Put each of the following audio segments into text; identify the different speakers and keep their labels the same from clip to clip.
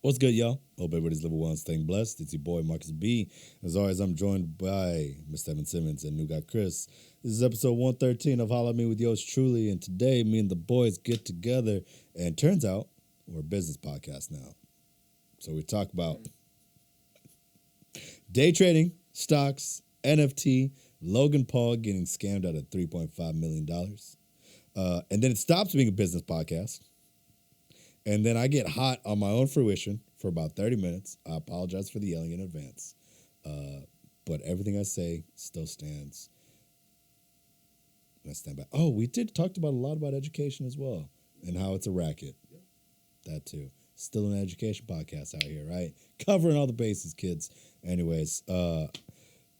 Speaker 1: What's good, y'all? Hope everybody's living well and staying blessed. It's your boy, Marcus B. As always, I'm joined by Mr. Evan Simmons and new guy, Chris. This is episode 113 of Holla Me with yours truly, and today me and the boys get together, and turns out we're a business podcast now. So we talk about day trading, stocks, NFT, Logan Paul getting scammed out of $3.5 million. And then it stops being a business podcast. And then I get hot on my own fruition for about 30 minutes. I apologize for the yelling in advance. But everything I say still stands. And I stand by. Oh, we talked about a lot about education as well and how it's a racket. Yeah. That too. Still an education podcast out here, right? Covering all the bases, kids. Anyways,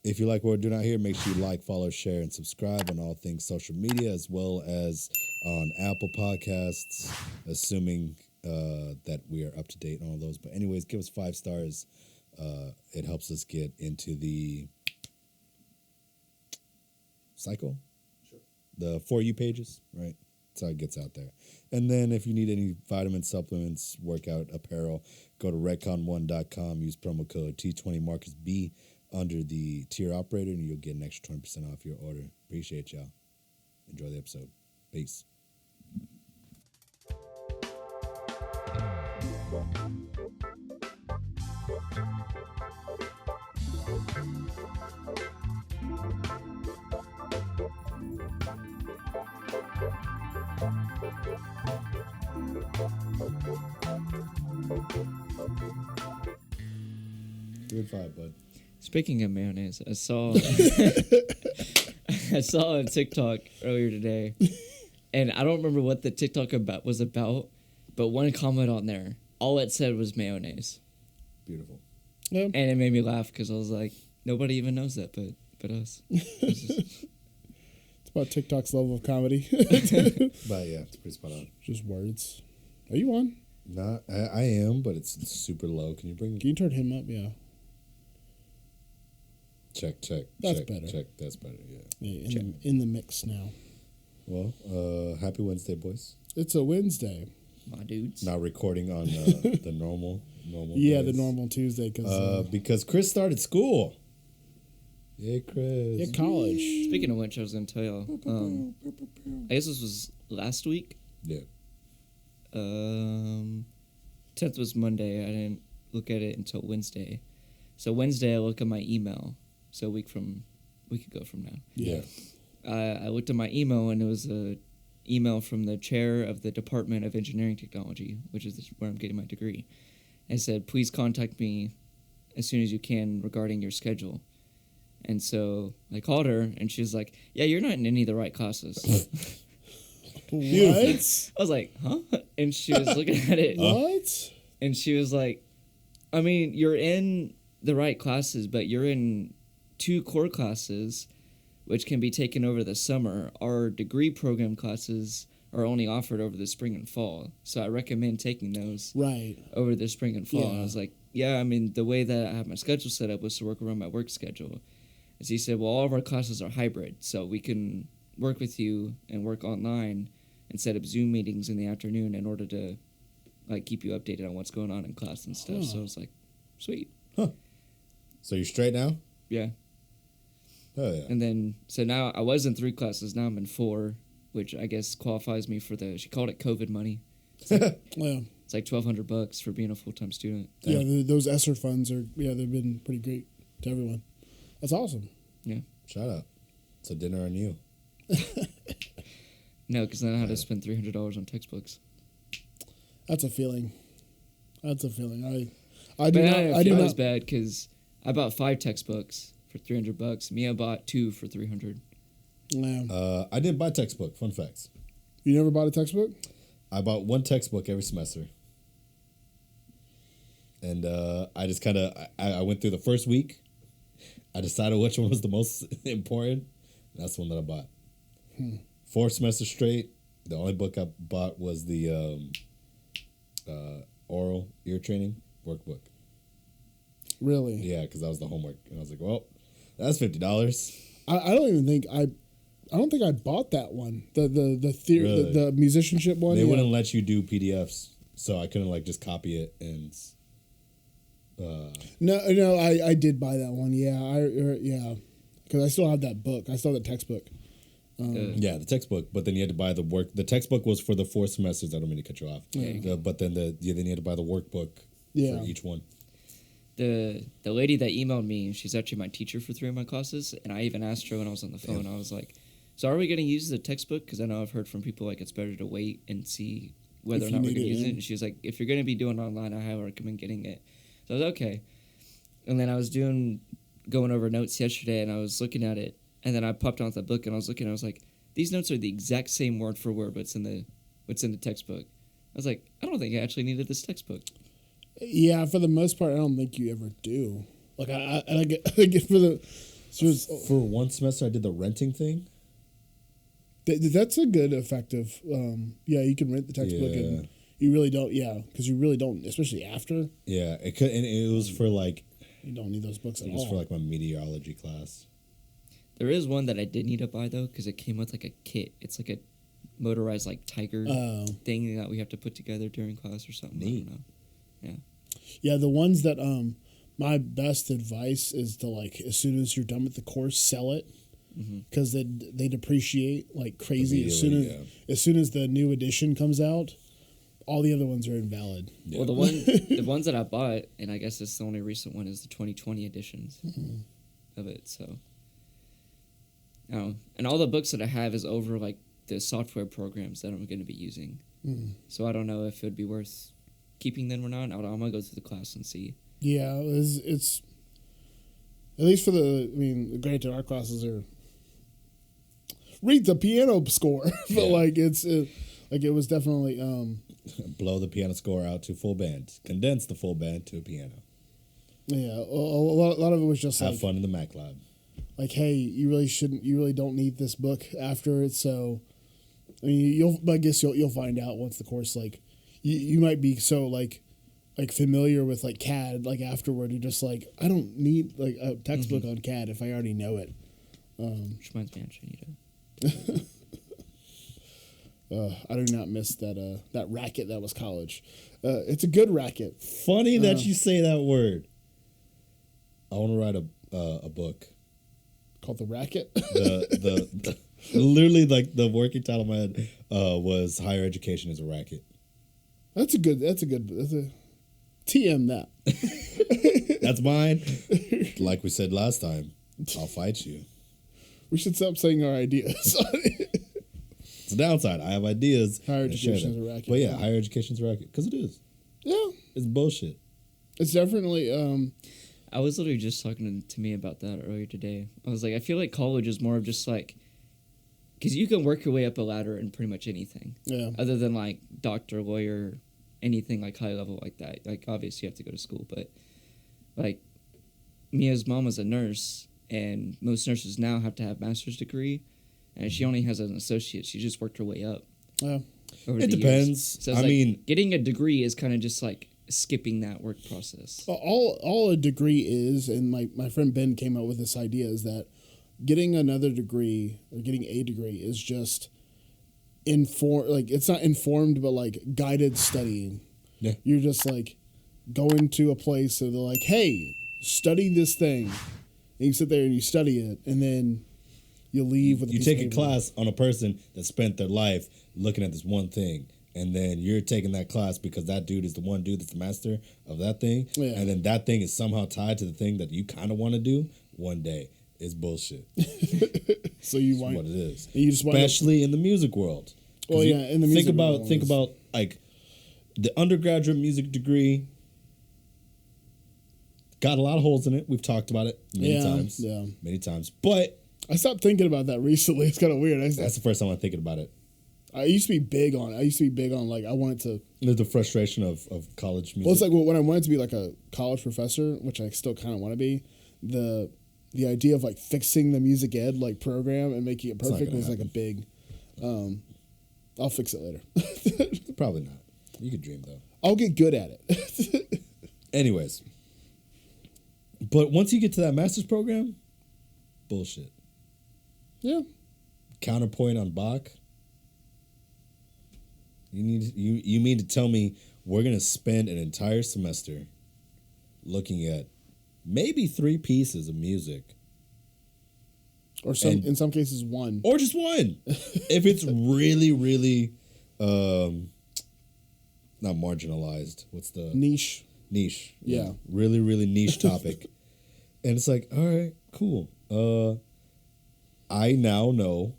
Speaker 1: if you like what we're doing out here, make sure you like, follow, share, and subscribe on all things social media as well as on Apple Podcasts, assuming that we are up to date on all those. But anyways, give us 5 stars. It helps us get into the cycle. Sure. The For You pages, right? That's how it gets out there. And then if you need any vitamin supplements, workout apparel, go to redcon1.com, use promo code T20MarcusB under the tier operator, and you'll get an extra 20% off your order. Appreciate y'all. Enjoy the episode. Peace. Good five, bud.
Speaker 2: Speaking of mayonnaise, I saw I saw a TikTok earlier today, and I don't remember what the TikTok was about, but one comment on there, all it said was mayonnaise.
Speaker 1: Beautiful.
Speaker 3: Yeah.
Speaker 2: And it made me laugh because I was like, nobody even knows that, but us.
Speaker 3: It's about TikTok's level of comedy.
Speaker 1: But yeah, it's pretty spot on.
Speaker 3: Just words. Are you on?
Speaker 1: Not, I am, but it's super low. Can you bring?
Speaker 3: Can you turn him up? Yeah.
Speaker 1: Check.
Speaker 3: That's
Speaker 1: check,
Speaker 3: better.
Speaker 1: Check. That's better. Yeah.
Speaker 3: Yeah, in the mix now.
Speaker 1: Well, happy Wednesday, boys.
Speaker 3: It's a Wednesday.
Speaker 2: My dudes.
Speaker 1: Not recording on the normal.
Speaker 3: Yeah,
Speaker 1: days.
Speaker 3: the normal Tuesday
Speaker 1: because Chris started school. Yay, Chris.
Speaker 3: Yeah, college.
Speaker 2: Speaking of which, I was going to tell y'all, I guess this was last week.
Speaker 1: Yeah.
Speaker 2: 10th was Monday. I didn't look at it until Wednesday. So Wednesday, I look at my email. So a week ago from now.
Speaker 3: Yeah.
Speaker 2: I looked at my email, and it was a email from the chair of the Department of Engineering Technology, which is where I'm getting my degree. It said, please contact me as soon as you can regarding your schedule. And so I called her, and she was like, yeah, you're not in any of the right classes.
Speaker 3: What?
Speaker 2: I was like, huh? And she was looking at it.
Speaker 3: What?
Speaker 2: And she was like, I mean, you're in the right classes, but you're in 2 core classes, which can be taken over the summer. Our degree program classes are only offered over the spring and fall. So I recommend taking those over the spring and fall.
Speaker 3: Yeah.
Speaker 2: And I was like, yeah, I mean, the way that I have my schedule set up was to work around my work schedule. And she said, well, all of our classes are hybrid, so we can work with you and work online and set up Zoom meetings in the afternoon in order to like keep you updated on what's going on in class and stuff. So I was like, sweet.
Speaker 1: Huh. So you're straight now?
Speaker 2: Yeah.
Speaker 1: Oh yeah.
Speaker 2: And then, so now I was in 3 classes. Now I'm in 4, which I guess qualifies me for she called it COVID money.
Speaker 3: Yeah.
Speaker 2: It's like $1,200 for being a full-time student.
Speaker 3: Yeah, those ESSER funds they've been pretty great to everyone. That's awesome.
Speaker 2: Yeah.
Speaker 1: Shout out. It's a dinner on you.
Speaker 2: No, because then I had to spend $300 on textbooks.
Speaker 3: That's a feeling. I do
Speaker 2: But
Speaker 3: not.
Speaker 2: I
Speaker 3: do
Speaker 2: feel
Speaker 3: not.
Speaker 2: as bad because I bought 5 textbooks for $300. Mia bought 2 for $300.
Speaker 3: Yeah.
Speaker 1: I didn't buy textbook. Fun facts.
Speaker 3: You never bought a textbook?
Speaker 1: I bought 1 textbook every semester. And I just kind of, I went through the first week. I decided which one was the most important. That's the one that I bought. 4 semesters straight. The only book I bought was the oral ear training workbook.
Speaker 3: Really?
Speaker 1: Yeah, because that was the homework. And I was like, well, that's $50.
Speaker 3: I don't even think I don't think I bought that one. The theory,
Speaker 1: Really?
Speaker 3: the musicianship one.
Speaker 1: They
Speaker 3: yeah.
Speaker 1: wouldn't let you do PDFs, so I couldn't like just copy it and
Speaker 3: No, I did buy that one. Yeah, because I still have that book. I still have the textbook.
Speaker 1: Yeah, the textbook, but then you had to buy the work. The textbook was for the 4 semesters. I don't mean to cut you off. But then then you had to buy the workbook for each one.
Speaker 2: The lady that emailed me, she's actually my teacher for 3 of my classes, and I even asked her when I was on the phone. I was like, "So are we going to use the textbook? Because I know I've heard from people like it's better to wait and see whether or not we're going to use it." And she was like, "If you're going to be doing it online, I highly recommend getting it." So I was okay. And then I was going over notes yesterday, and I was looking at it, and then I popped onto the book, and I was looking, and I was like, "These notes are the exact same word for word, but what's in the textbook." I was like, "I don't think I actually needed this textbook."
Speaker 3: Yeah, for the most part, I don't think you ever do. Like I get for the
Speaker 1: for 1 semester, I did the renting thing.
Speaker 3: That's a good effective. Yeah, you can rent the textbook, and you really don't. Yeah, because you really don't, especially after.
Speaker 1: Yeah, it could, and it was for like.
Speaker 3: You don't need those books at all.
Speaker 1: It was for like my meteorology class.
Speaker 2: There is one that I did need to buy though, because it came with like a kit. It's like a motorized like tiger thing that we have to put together during class or something.
Speaker 1: Neat.
Speaker 2: I don't know. Yeah.
Speaker 3: Yeah, the ones that my best advice is to, like, as soon as you're done with the course, sell it, because they depreciate like crazy as soon as the new edition comes out. All the other ones are invalid.
Speaker 2: Yeah. Well, the ones that I bought, and I guess it's the only recent one, is the 2020 editions of it. So, and all the books that I have is over like the software programs that I'm going to be using. So I don't know if it would be worth keeping them or not. I'm gonna go through the class and see.
Speaker 3: Yeah, it's at least for granted our classes are read the piano score, but like it was definitely
Speaker 1: blow the piano score out to full band, condense the full band to a piano.
Speaker 3: Yeah, a lot of it was just
Speaker 1: have fun in the Mac lab.
Speaker 3: Like, hey, you really don't need this book after it. So, I mean, I guess you'll find out once the course, like, you might be so like familiar with like CAD, like afterward you're just like, I don't need like a textbook on CAD if I already know it.
Speaker 2: Which reminds me, I actually need to.
Speaker 3: I do not miss that racket that was college. It's a good racket.
Speaker 1: Funny that you say that word. I want to write a book
Speaker 3: called The Racket.
Speaker 1: the literally like the working title in my head was Higher Education is a Racket.
Speaker 3: That's a TM that.
Speaker 1: That's mine. Like we said last time, I'll fight you.
Speaker 3: We should stop saying our ideas.
Speaker 1: It's a downside. I have ideas.
Speaker 3: Higher education is a racket.
Speaker 1: But yeah, higher education is a racket. Because it is.
Speaker 3: Yeah.
Speaker 1: It's bullshit.
Speaker 3: It's definitely...
Speaker 2: I was literally just talking to me about that earlier today. I was like, I feel like college is more of just like... Because you can work your way up a ladder in pretty much anything.
Speaker 3: Yeah.
Speaker 2: Other than like doctor, lawyer, anything like high level like that. Like obviously you have to go to school, but like Mia's mom was a nurse, and most nurses now have to have master's degree, and she only has an associate. She just worked her way up.
Speaker 3: Yeah.
Speaker 1: It depends.
Speaker 2: So I mean, getting a degree is kind of just like skipping that work process.
Speaker 3: All a degree is, and my friend Ben came up with this idea, is that getting another degree or getting a degree is just it's not informed, but like guided studying.
Speaker 1: Yeah.
Speaker 3: You're just like going to a place and they're like, hey, study this thing. And you sit there and you study it, and then you leave with a
Speaker 1: you
Speaker 3: piece
Speaker 1: take
Speaker 3: of
Speaker 1: a
Speaker 3: paper.
Speaker 1: class on a person that spent their life looking at this one thing, and then you're taking that class because that dude is the one dude that's the master of that thing, and then that thing is somehow tied to the thing that you kind of want to do one day. It's bullshit.
Speaker 3: So you
Speaker 1: That's
Speaker 3: want
Speaker 1: what it is,
Speaker 3: you just
Speaker 1: especially in the music world.
Speaker 3: Well, yeah, in the music world,
Speaker 1: think about like the undergraduate music degree. Got a lot of holes in it. We've talked about it many times. But
Speaker 3: I stopped thinking about that recently. It's kind of weird.
Speaker 1: That's the first time I'm thinking about it.
Speaker 3: I used to be big on like I wanted to.
Speaker 1: There's the frustration of college music.
Speaker 3: Well, it's like when I wanted to be like a college professor, which I still kind of want to be. The idea of like fixing the music ed like program and making it perfect was like a big. I'll fix it later.
Speaker 1: Probably not. You could dream though.
Speaker 3: I'll get good at it.
Speaker 1: Anyways, but once you get to that master's program, bullshit.
Speaker 3: Yeah.
Speaker 1: Counterpoint on Bach. You mean to tell me we're gonna spend an entire semester looking at maybe 3 pieces of music.
Speaker 3: Or in some cases, one.
Speaker 1: Or just one. If it's really, really not marginalized. What's the
Speaker 3: Niche.
Speaker 1: Niche.
Speaker 3: Yeah.
Speaker 1: Really, really niche topic. And it's like, all right, cool. I now know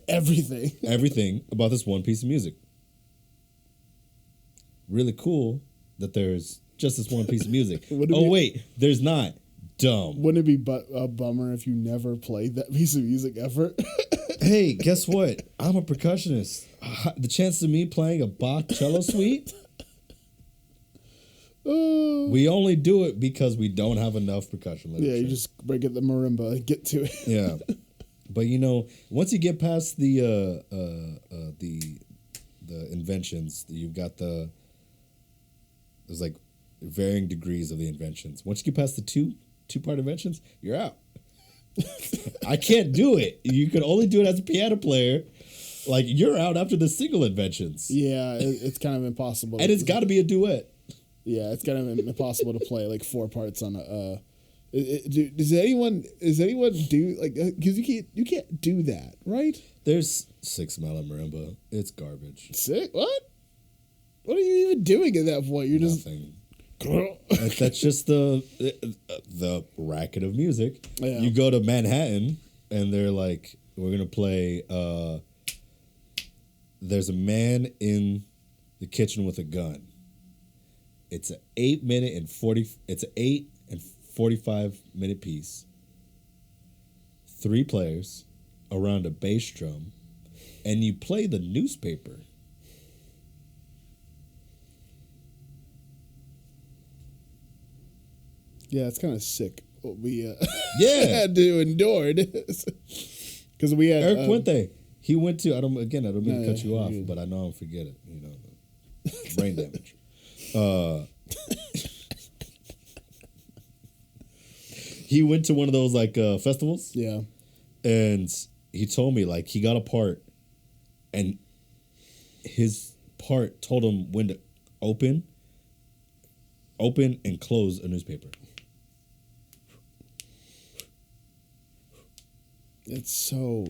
Speaker 1: everything about this one piece of music. Really cool that there's just this one piece of music. Wait, there's not. Dumb.
Speaker 3: Wouldn't it be a bummer if you never played that piece of music ever?
Speaker 1: Hey, guess what? I'm a percussionist. The chances of me playing a Bach cello suite, we only do it because we don't have enough percussion literature.
Speaker 3: Yeah, you just break it the marimba and get to it.
Speaker 1: Yeah, but once you get past the inventions, you've got there's like varying degrees of the inventions. Once you get past the two-part inventions, you're out. I can't do it. You can only do it as a piano player. Like, you're out after the single inventions.
Speaker 3: Yeah, it's kind of impossible.
Speaker 1: And it's got to be a duet.
Speaker 3: Yeah, it's kind of impossible to play like 4 parts on a. Does anyone do like? Because you can't do that, right?
Speaker 1: There's 6 mellow marimba. It's garbage.
Speaker 3: Sick. What? What are you even doing at that point? You're
Speaker 1: nothing. That's just the racket of music.
Speaker 3: Yeah.
Speaker 1: You go to Manhattan and they're like, we're gonna play. There's a man in the kitchen with a gun. It's an 8 and 45 minute piece. 3 players around a bass drum, and you play the newspaper.
Speaker 3: Yeah, it's kind of sick what we
Speaker 1: had
Speaker 3: to endure because we had
Speaker 1: Eric Puente. He went to. I don't mean to cut you off,
Speaker 3: good.
Speaker 1: but I know I'm forget it. Brain damage. He went to one of those like festivals.
Speaker 3: Yeah,
Speaker 1: and he told me like he got a part, and his part told him when to open and close a newspaper.
Speaker 3: It's so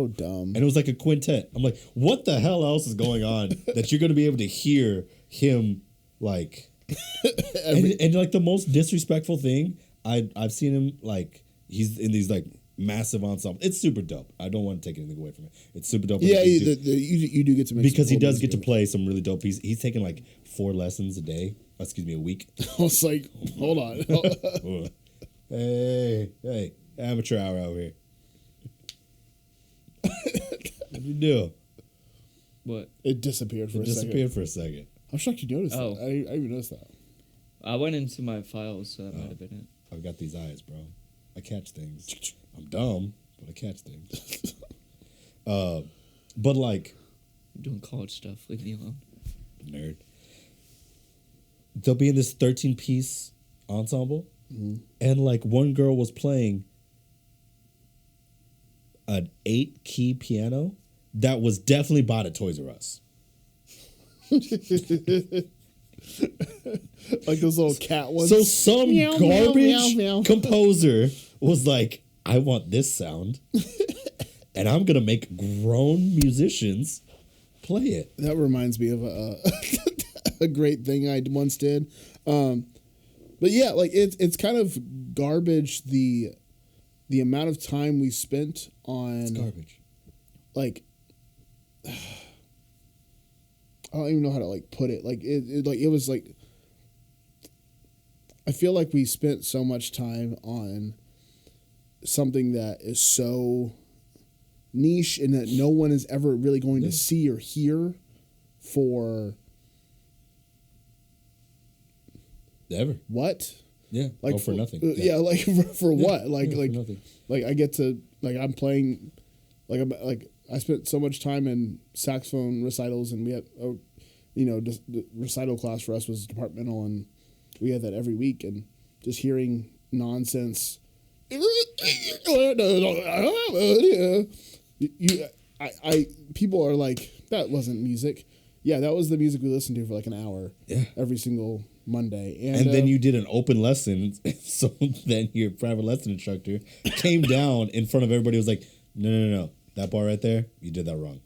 Speaker 3: dumb.
Speaker 1: And it was like a quintet. I'm like, what the hell else is going on that you're going to be able to hear him like, and like the most disrespectful thing I've seen him like he's in these like massive ensemble. It's super dope. I don't want to take anything away from it. It's super dope.
Speaker 3: Yeah, you do get to make
Speaker 1: because he does get to play some really dope pieces. He's taking like 4 lessons a day. A week.
Speaker 3: I was like, hold on.
Speaker 1: Hey, amateur hour over here. What'd you do?
Speaker 2: What?
Speaker 3: It disappeared for a
Speaker 1: second.
Speaker 3: I'm shocked you noticed
Speaker 2: Oh.
Speaker 3: that. I even noticed that.
Speaker 2: I went into my files, so that might have been it.
Speaker 1: I've got these eyes, bro. I catch things. I'm dumb, but I catch things. But like,
Speaker 2: I'm doing college stuff. Leave me alone.
Speaker 1: Nerd. They'll be in this 13-piece ensemble, and like one girl was playing an 8-key piano that was definitely bought at Toys R Us.
Speaker 3: Like those little cat ones.
Speaker 1: So some
Speaker 3: Meow,
Speaker 1: garbage
Speaker 3: meow, meow, meow.
Speaker 1: composer was like, I want this sound, and I'm going to make grown musicians play it.
Speaker 3: That reminds me of a great thing I once did. But yeah, like it's kind of garbage the amount of time we spent on.
Speaker 1: It's garbage.
Speaker 3: Like, I don't even know how to like put it. Like it was like, I feel like we spent so much time on something that is so niche and that no one is ever really going to see or hear for
Speaker 1: Ever.
Speaker 3: what?
Speaker 1: Yeah.
Speaker 3: Like
Speaker 1: for nothing.
Speaker 3: Yeah, like for what? Like
Speaker 1: for nothing.
Speaker 3: like I get to like I'm playing like I spent so much time in saxophone recitals, and we had just the recital class for us was departmental, and we had that every week, and just hearing nonsense. People are like, that wasn't music. Yeah, that was the music we listened to for like an hour.
Speaker 1: Yeah.
Speaker 3: Every single Monday.
Speaker 1: And then you did an open lesson. So then your private lesson instructor came down in front of everybody. Was like, no. That bar right there, you did that wrong.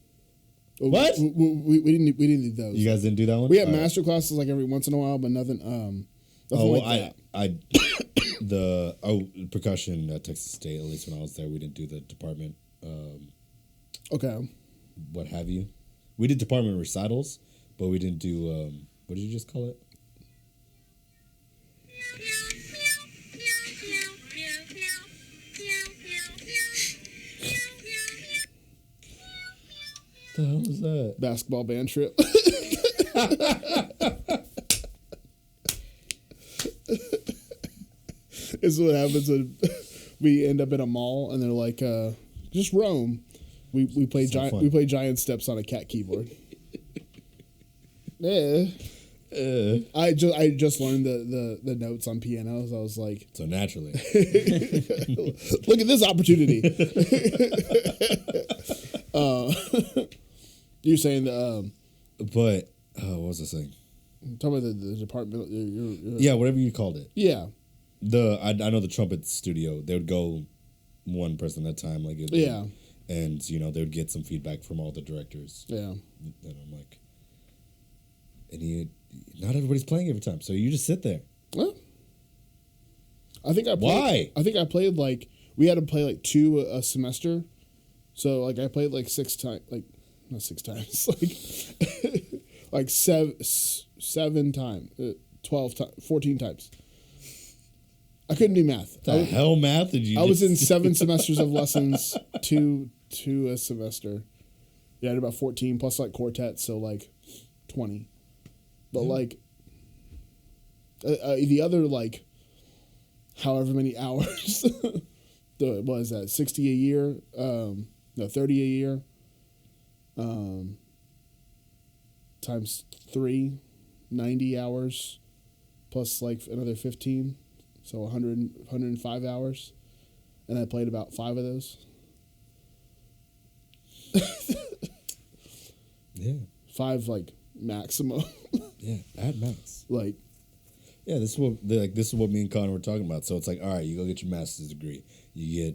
Speaker 1: What?
Speaker 3: We didn't do those.
Speaker 1: You guys didn't do that one?
Speaker 3: We had master classes like every once in a while, but nothing like that.
Speaker 1: The percussion at Texas State, at least when I was there, we didn't do the department.
Speaker 3: Okay.
Speaker 1: What have you? We did department recitals, but we didn't do. What did you just call it? The hell was that?
Speaker 3: Basketball band trip. This is what happens when we end up in a mall and they're like, just roam. We play giant steps on a cat keyboard. Yeah. I just learned the notes on pianos. I was like,
Speaker 1: so naturally.
Speaker 3: Look at this opportunity. You're saying the
Speaker 1: but what was I saying?
Speaker 3: Talk about the department.
Speaker 1: Yeah, whatever you called it.
Speaker 3: Yeah.
Speaker 1: I know the trumpet studio. They would go one person at a time, like and they would get some feedback from all the directors.
Speaker 3: Yeah.
Speaker 1: And I'm like, not everybody's playing every time, so you just sit there.
Speaker 3: Well, I think I played,
Speaker 1: why?
Speaker 3: I think I played like we had to play like 2 a semester, so like I played like 6 times, like not 6 times, like 7 times, 12 times, 14 times. I couldn't do math.
Speaker 1: The hell math did you?
Speaker 3: I was in 7 semesters of lessons, 2 a semester. Yeah, I did about 14 plus like quartets, so like 20. But like the other like however many hours, what is that? 60 a year? No, 30 a year. Times 3, 90 hours, plus like another 15. So 105 hours. And I played about 5 of those.
Speaker 1: Yeah.
Speaker 3: 5 like maximum.
Speaker 1: Yeah, at max.
Speaker 3: Like,
Speaker 1: yeah, this is what me and Connor were talking about. So it's like, all right, you go get your master's degree. You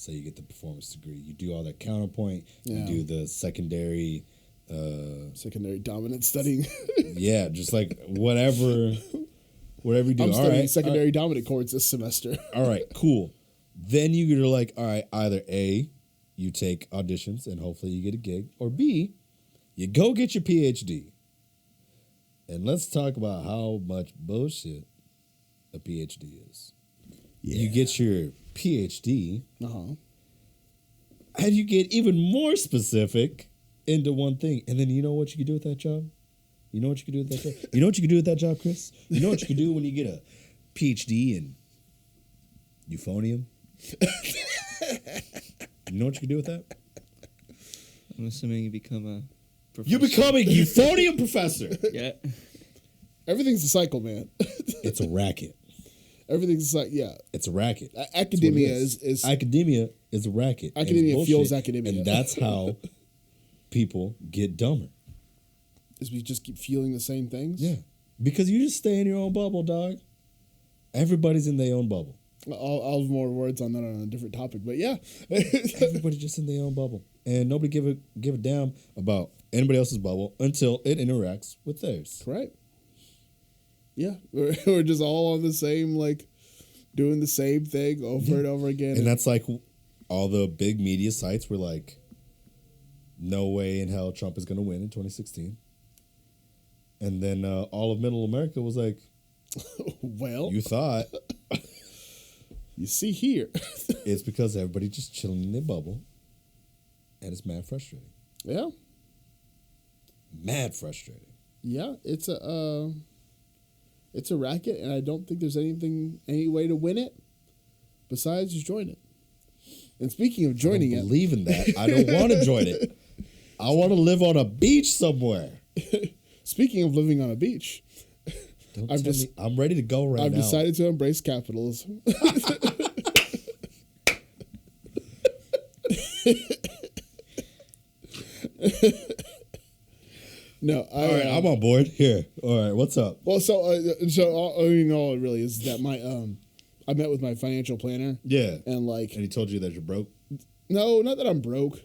Speaker 1: get the performance degree. You do all that counterpoint.
Speaker 3: Yeah.
Speaker 1: You do the secondary
Speaker 3: dominant studying.
Speaker 1: Yeah, just like whatever you do.
Speaker 3: I'm
Speaker 1: all
Speaker 3: studying
Speaker 1: right,
Speaker 3: secondary dominant chords this semester.
Speaker 1: All right, cool. Then you're like, all right, either A, you take auditions and hopefully you get a gig, or B, you go get your PhD. And let's talk about how much bullshit a PhD is. Yeah. You get your PhD, and you get even more specific into one thing. And then you know what you can do with that job? You know what you can do with that job? You know what you can do with that job, Chris? You know what you can do when you get a PhD in euphonium? You know what you can do with that?
Speaker 2: I'm assuming you become a professor.
Speaker 1: You become a euphonium professor.
Speaker 2: Yeah.
Speaker 3: Everything's a cycle, man.
Speaker 1: It's a racket.
Speaker 3: Everything's like, yeah.
Speaker 1: It's a racket.
Speaker 3: Academia is
Speaker 1: academia is a racket.
Speaker 3: Academia fuels academia.
Speaker 1: And that's how people get dumber.
Speaker 3: Is we just keep feeling the same things?
Speaker 1: Yeah. Because you just stay in your own bubble, dog. Everybody's in their own bubble.
Speaker 3: I'll have more words on that on a different topic, but yeah.
Speaker 1: Everybody's just in their own bubble. And nobody give a damn about anybody else's bubble until it interacts with theirs.
Speaker 3: Correct. Yeah. We're just all on the same, like, doing the same thing over and over again.
Speaker 1: And that's like all the big media sites were like, no way in hell Trump is going to win in 2016. And then all of middle America was like,
Speaker 3: well,
Speaker 1: you thought.
Speaker 3: You see here.
Speaker 1: It's because everybody just chilling in their bubble. And it's mad frustrating.
Speaker 3: Yeah.
Speaker 1: Mad frustrating.
Speaker 3: Yeah, it's a racket, and I don't think there's any way to win it besides just join it. And speaking of joining
Speaker 1: I don't believe in that. I don't want to join it. I want to live on a beach somewhere.
Speaker 3: Speaking of living on a beach,
Speaker 1: I'm ready to go right now.
Speaker 3: I've decided to embrace capitalism. No,
Speaker 1: All right, I'm on board. Here. All right, what's up?
Speaker 3: Well, so all it really is that my I met with my financial planner.
Speaker 1: Yeah.
Speaker 3: And like,
Speaker 1: And he told you that you're broke?
Speaker 3: no, not that I'm broke.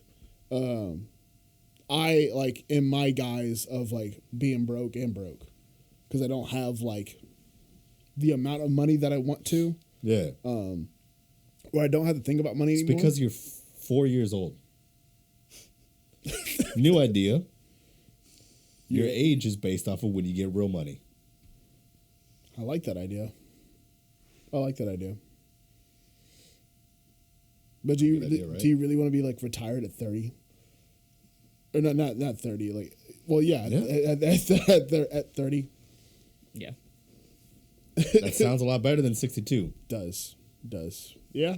Speaker 3: I like in my guise of like being broke and broke because I don't have like the amount of money that I want to.
Speaker 1: Yeah.
Speaker 3: Where I don't have to think about money
Speaker 1: It's
Speaker 3: anymore.
Speaker 1: because you're 4 years old. New idea. Your age is based off of when you get real money.
Speaker 3: I like that idea. But do you
Speaker 1: Good idea, right?
Speaker 3: do you really want to be like retired at 30? Or not 30, like well yeah. At 30
Speaker 2: Yeah.
Speaker 1: That sounds a lot better than 62.
Speaker 3: does. Yeah.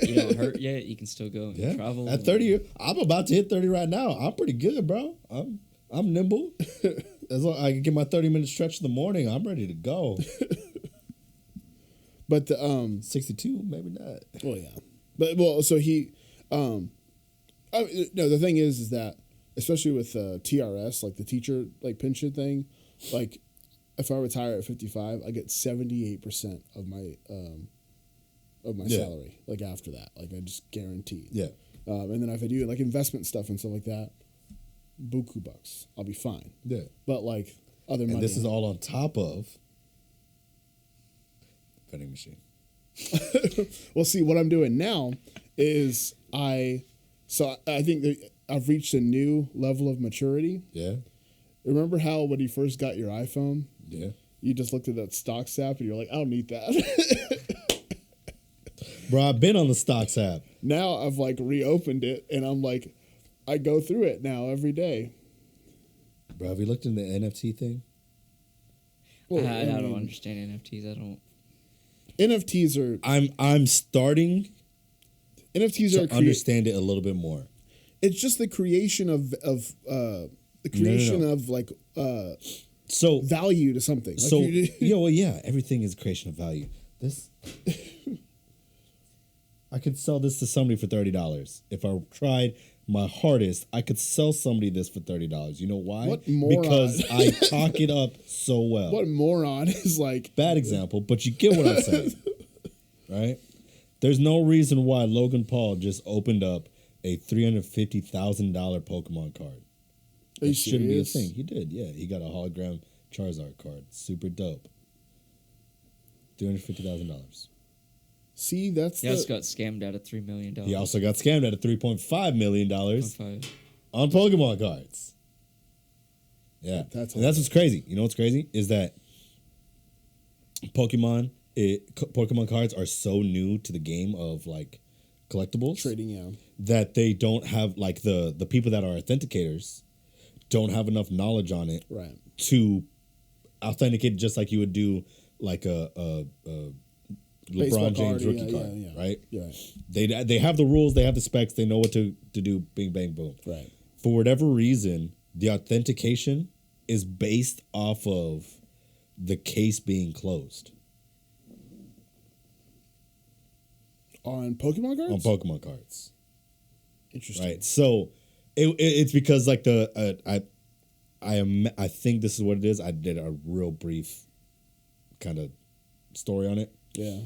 Speaker 2: You don't hurt yet. You can still go and
Speaker 1: Yeah.
Speaker 2: travel.
Speaker 1: At 30, I'm about to hit 30 right now. I'm pretty good, bro. I'm nimble. As long as I can get my 30-minute stretch in the morning, I'm ready to go.
Speaker 3: But the
Speaker 1: 62, maybe not.
Speaker 3: well yeah. But well so he no, the thing is that especially with TRS, like the teacher like pension thing, like if I retire at 55, I get 78% of my
Speaker 1: Yeah.
Speaker 3: salary. Like after that, like I just guaranteed.
Speaker 1: Yeah.
Speaker 3: And then if I do like investment stuff and stuff like that, buku bucks, I'll be fine.
Speaker 1: Yeah.
Speaker 3: But like other money,
Speaker 1: And this is all on top of vending machine.
Speaker 3: well, see what I'm doing now is I think that I've reached a new level of maturity.
Speaker 1: Yeah.
Speaker 3: Remember how when you first got your iPhone,
Speaker 1: Yeah.
Speaker 3: you just looked at that stocks app and you're like, I don't need that.
Speaker 1: Bro, I've been on the stocks app.
Speaker 3: Now I've like reopened it and I'm like, I go through it now every day.
Speaker 1: Bro, have you looked into the NFT thing?
Speaker 3: Well,
Speaker 2: I don't
Speaker 3: mean,
Speaker 2: understand NFTs. I don't.
Speaker 3: NFTs are
Speaker 1: I'm starting
Speaker 3: NFTs
Speaker 1: to
Speaker 3: are
Speaker 1: understand it a little bit more.
Speaker 3: It's just the creation of of like
Speaker 1: So
Speaker 3: value to something. Like
Speaker 1: So yeah, everything is creation of value. This I could sell this to somebody for $30. If I tried my hardest, I could sell somebody this for $30. You know why?
Speaker 3: What moron?
Speaker 1: Because I talk it up so well.
Speaker 3: What moron is like
Speaker 1: Bad example, but you get what I'm saying. Right? There's no reason why Logan Paul just opened up a $350,000 Pokemon card.
Speaker 3: Are you
Speaker 1: It shouldn't be a
Speaker 3: serious?
Speaker 1: thing. He did, yeah. He got a hologram Charizard card. Super dope. $350,000.
Speaker 3: See, that's
Speaker 2: He also got scammed out of $3 million.
Speaker 1: He also got scammed out of $3.5 million
Speaker 2: 5.
Speaker 1: on Pokemon cards. Yeah.
Speaker 3: That's
Speaker 1: And that's what's crazy. You know what's crazy? Is that Pokemon cards are so new to the game of like collectibles
Speaker 3: trading, yeah.
Speaker 1: that they don't have like the people that are authenticators don't have enough knowledge on it
Speaker 3: Right.
Speaker 1: to authenticate just like you would do like a
Speaker 3: Baseball
Speaker 1: LeBron James
Speaker 3: card,
Speaker 1: rookie
Speaker 3: yeah,
Speaker 1: card,
Speaker 3: yeah.
Speaker 1: right?
Speaker 3: Yeah.
Speaker 1: They have the rules, they have the specs, they know what to do. Bing, bang, boom.
Speaker 3: Right.
Speaker 1: For whatever reason, the authentication is based off of the case being closed
Speaker 3: On Pokemon cards?
Speaker 1: on Pokemon cards,
Speaker 3: Interesting.
Speaker 1: right? So it's because like I think this is what it is. I did a real brief kind of story on it.
Speaker 3: Yeah.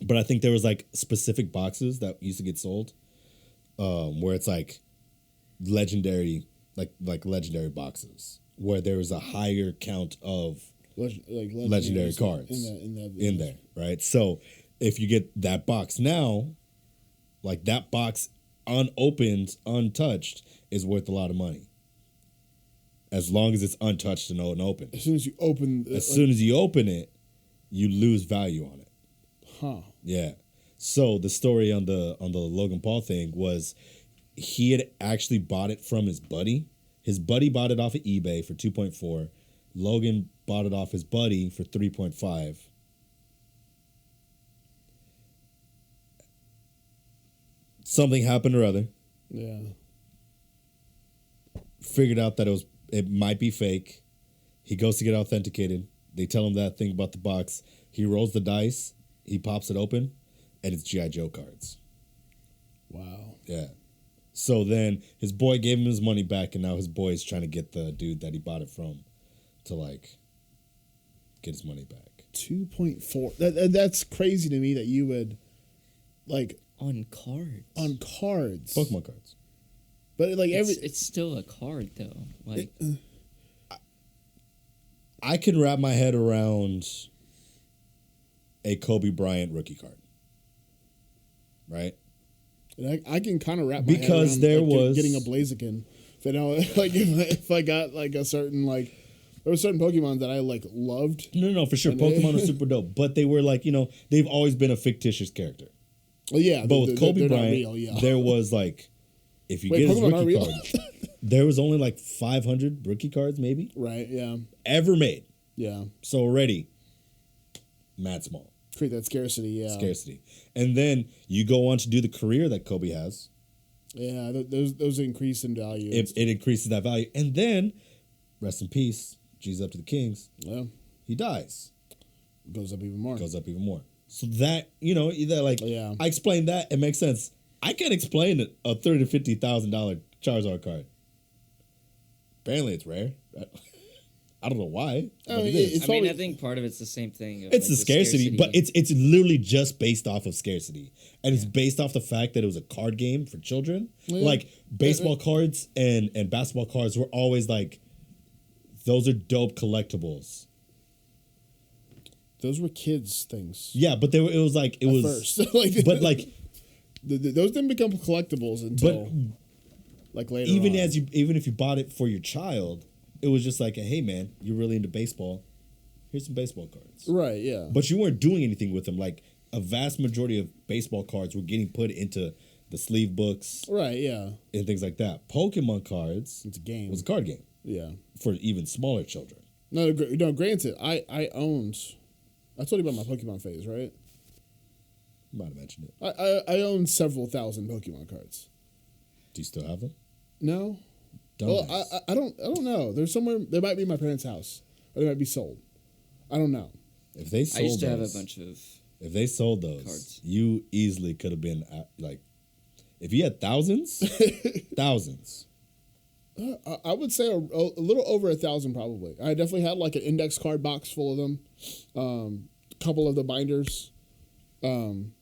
Speaker 1: But I think there was like specific boxes that used to get sold, where it's like legendary, like legendary boxes, where there was a higher count of legendary cards in there, right? So if you get that box now, like that box unopened, untouched, is worth a lot of money. As long as it's untouched and open.
Speaker 3: As soon as you open
Speaker 1: As soon as you open it, you lose value on it.
Speaker 3: huh.
Speaker 1: Yeah. So the story on the Logan Paul thing was he had actually bought it from his buddy. His buddy bought it off of eBay for 2.4. Logan bought it off his buddy for 3.5. Something happened or other.
Speaker 3: Yeah.
Speaker 1: Figured out that it might be fake. He goes to get authenticated. They tell him that thing about the box. He rolls the dice. He pops it open, and it's G.I. Joe cards.
Speaker 3: Wow.
Speaker 1: Yeah. So then his boy gave him his money back, and now his boy is trying to get the dude that he bought it from to like get his money back.
Speaker 3: 2.4. That's crazy to me that you would like
Speaker 2: On cards.
Speaker 3: on cards.
Speaker 1: Pokemon cards.
Speaker 3: But like
Speaker 2: It's still a card though. Like
Speaker 1: I can wrap my head around a Kobe Bryant rookie card. Right?
Speaker 3: and I can kind of wrap my
Speaker 1: Because
Speaker 3: head around,
Speaker 1: there
Speaker 3: like,
Speaker 1: was
Speaker 3: getting a Blaziken. If I know, like if I got like a certain like there were certain Pokemon that I like loved.
Speaker 1: No, for sure.
Speaker 3: And
Speaker 1: Pokemon are super dope, but they were like, they've always been a fictitious character.
Speaker 3: Well, yeah,
Speaker 1: But with Kobe
Speaker 3: they're not
Speaker 1: Bryant,
Speaker 3: real, yeah.
Speaker 1: there was like, if you
Speaker 3: Wait,
Speaker 1: get his
Speaker 3: Pokemon aren't
Speaker 1: rookie
Speaker 3: real?
Speaker 1: card, there was only like 500 rookie cards maybe
Speaker 3: Right? Yeah,
Speaker 1: ever made.
Speaker 3: yeah.
Speaker 1: So already, mad small.
Speaker 3: Create that scarcity. Yeah,
Speaker 1: Scarcity. And then you go on to do the career that Kobe has.
Speaker 3: Yeah, those increase in value.
Speaker 1: It increases that value. And then, rest in peace, G's up to the Kings.
Speaker 3: Yeah,
Speaker 1: He dies.
Speaker 3: goes up even more.
Speaker 1: Goes up even more. So that, either like,
Speaker 3: Yeah.
Speaker 1: I explained that, it makes sense. I can't explain a $30,000 to $50,000 Charizard card. Apparently it's rare. I don't know why, but
Speaker 3: mean,
Speaker 1: it is.
Speaker 3: it's
Speaker 2: I mean,
Speaker 3: probably-
Speaker 2: I think part of it's the same thing. Of,
Speaker 1: It's
Speaker 2: like,
Speaker 1: the scarcity, but it's literally just based off of scarcity, and it's based off the fact that it was a card game for children.
Speaker 3: Yeah.
Speaker 1: Like baseball cards and basketball cards were always like, those are dope collectibles.
Speaker 3: Those were kids' things.
Speaker 1: Yeah, but it was like it
Speaker 3: At
Speaker 1: was
Speaker 3: first. Like,
Speaker 1: but like
Speaker 3: those didn't become collectibles until
Speaker 1: but
Speaker 3: like later.
Speaker 1: even
Speaker 3: on.
Speaker 1: even if you bought it for your child, it was just like, hey man, you're really into baseball. Here's some baseball cards.
Speaker 3: Right, yeah.
Speaker 1: But you weren't doing anything with them. Like a vast majority of baseball cards were getting put into the sleeve books
Speaker 3: Right, yeah.
Speaker 1: and things like that. Pokemon cards
Speaker 3: It's a game.
Speaker 1: was a card game
Speaker 3: Yeah.
Speaker 1: for even smaller children.
Speaker 3: No, granted, I owned. I told you about my Pokemon phase, right?
Speaker 1: Might have mentioned it.
Speaker 3: I owned several thousand Pokemon cards.
Speaker 1: Do you still have them?
Speaker 3: No.
Speaker 1: Dumbass.
Speaker 3: Well, I don't know. There's somewhere. They might be in my parents' house, or they might be sold. I don't know.
Speaker 1: If they
Speaker 2: I
Speaker 1: sold
Speaker 2: used to have a
Speaker 1: those,
Speaker 2: bunch of.
Speaker 1: if they sold those,
Speaker 2: cards.
Speaker 1: you easily could have been like, if you had thousands, thousands.
Speaker 3: I would say a little over 1,000 probably. I definitely had like an index card box full of them. A couple of the binders.
Speaker 1: Ballpark.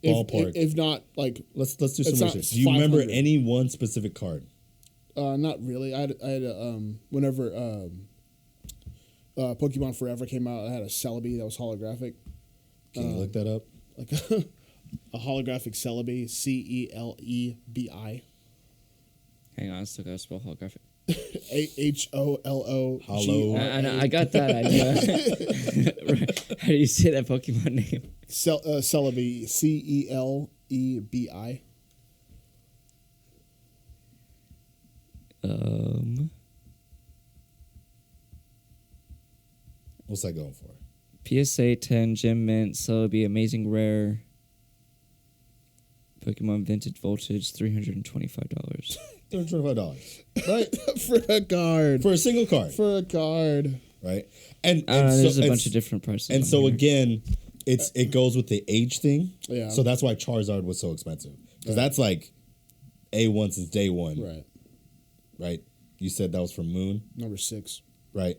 Speaker 3: If not like
Speaker 1: Let's do some
Speaker 3: It's not
Speaker 1: research. Do you remember
Speaker 3: 500.
Speaker 1: any one specific card?
Speaker 3: not really. I had whenever Pokemon Forever came out, I had a Celebi that was holographic.
Speaker 1: Can you look that up?
Speaker 3: Like a holographic Celebi, CELEBI.
Speaker 2: Hang on, I still gotta spell holographic.
Speaker 3: HOLO.
Speaker 1: Hollow.
Speaker 2: I got that. I know. Right. How do you say that Pokemon name?
Speaker 3: Celebi, CELEBI.
Speaker 1: What's that going for?
Speaker 2: PSA 10 Gem Mint Celebi Amazing Rare Pokemon Vintage Voltage $325.
Speaker 1: $225, right?
Speaker 3: For a card.
Speaker 1: For a single card,
Speaker 3: For a card.
Speaker 1: right? And
Speaker 2: There's a
Speaker 1: and
Speaker 2: bunch of different prices.
Speaker 1: And
Speaker 2: on
Speaker 1: so
Speaker 2: here.
Speaker 1: again, it goes with the age thing.
Speaker 3: Yeah.
Speaker 1: So that's why Charizard was so expensive, because that's like A1 since day one,
Speaker 3: Right.
Speaker 1: right? You said that was from Moon,
Speaker 3: Number 6.
Speaker 1: right?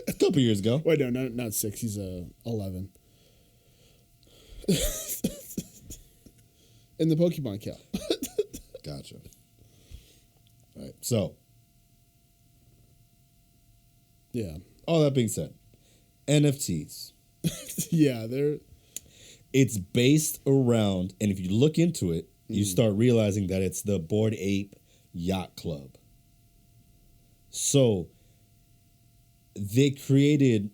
Speaker 1: A couple years ago.
Speaker 3: Wait, no, not 6. He's 11. In the Pokemon count.
Speaker 1: Gotcha. Right. So,
Speaker 3: Yeah.
Speaker 1: all that being said, NFTs.
Speaker 3: Yeah, they're
Speaker 1: It's based around, and if you look into it, you start realizing that it's the Bored Ape Yacht Club. So they created,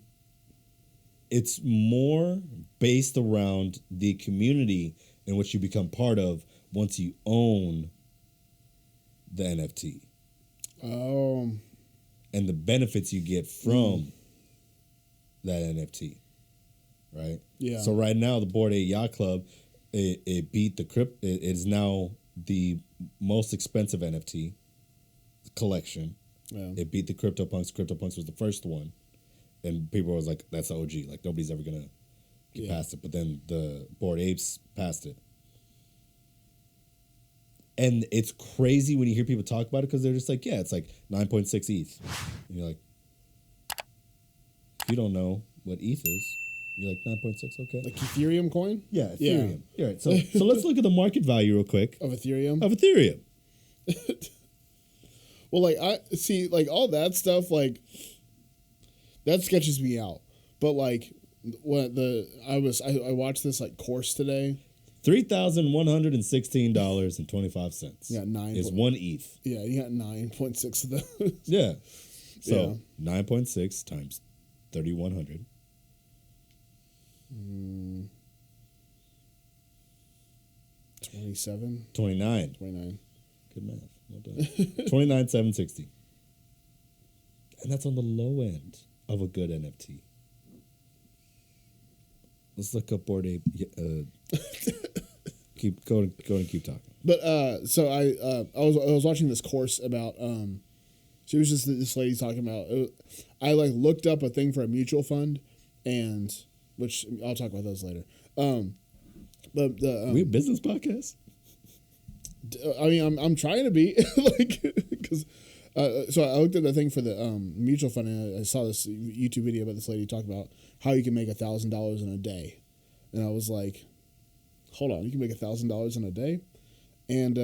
Speaker 1: it's more based around the community in which you become part of once you own the NFT and the benefits you get from that NFT, right?
Speaker 3: Yeah.
Speaker 1: So right now, the Bored Ape Yacht Club, it beat the crypt. It is now the most expensive NFT collection.
Speaker 3: yeah.
Speaker 1: It beat the CryptoPunks. CryptoPunks was the first one, and people was like, "That's the OG. Like nobody's ever gonna get
Speaker 3: Yeah.
Speaker 1: past it." But then the Bored Apes passed it. And it's crazy when you hear people talk about it because they're just like, yeah, it's like 9.6 ETH. And you're like, if you don't know what ETH is, you're like 9.6, okay.
Speaker 3: Like Ethereum coin?
Speaker 1: Yeah, Ethereum. Yeah. All right, so let's look at the market value real quick
Speaker 3: Of Ethereum?
Speaker 1: of Ethereum.
Speaker 3: Well, like, I see, like, all that stuff, like, that sketches me out. But, like, I watched this, like, course today.
Speaker 1: $3,116.25.
Speaker 3: Yeah, 9
Speaker 1: is one ETH.
Speaker 3: Yeah, you got 9.6 of those.
Speaker 1: Yeah. So
Speaker 3: Yeah.
Speaker 1: 9.6 times 3,100.
Speaker 3: 27?
Speaker 1: 29.
Speaker 3: 29.
Speaker 1: Good math. Well done. 29,760. And that's on the low end of a good NFT. Let's look up Bored Ape. Keep going and keep talking.
Speaker 3: But so I was watching this course about she was just this lady talking about I like looked up a thing for a mutual fund, and which I'll talk about those later. But the
Speaker 1: we a business podcast?
Speaker 3: I mean I'm trying to be like because so I looked at the thing for the mutual fund, and I saw this YouTube video about this lady talking about how you can make $1,000 in a day, and I was like, hold on, you can make $1,000 in a day? And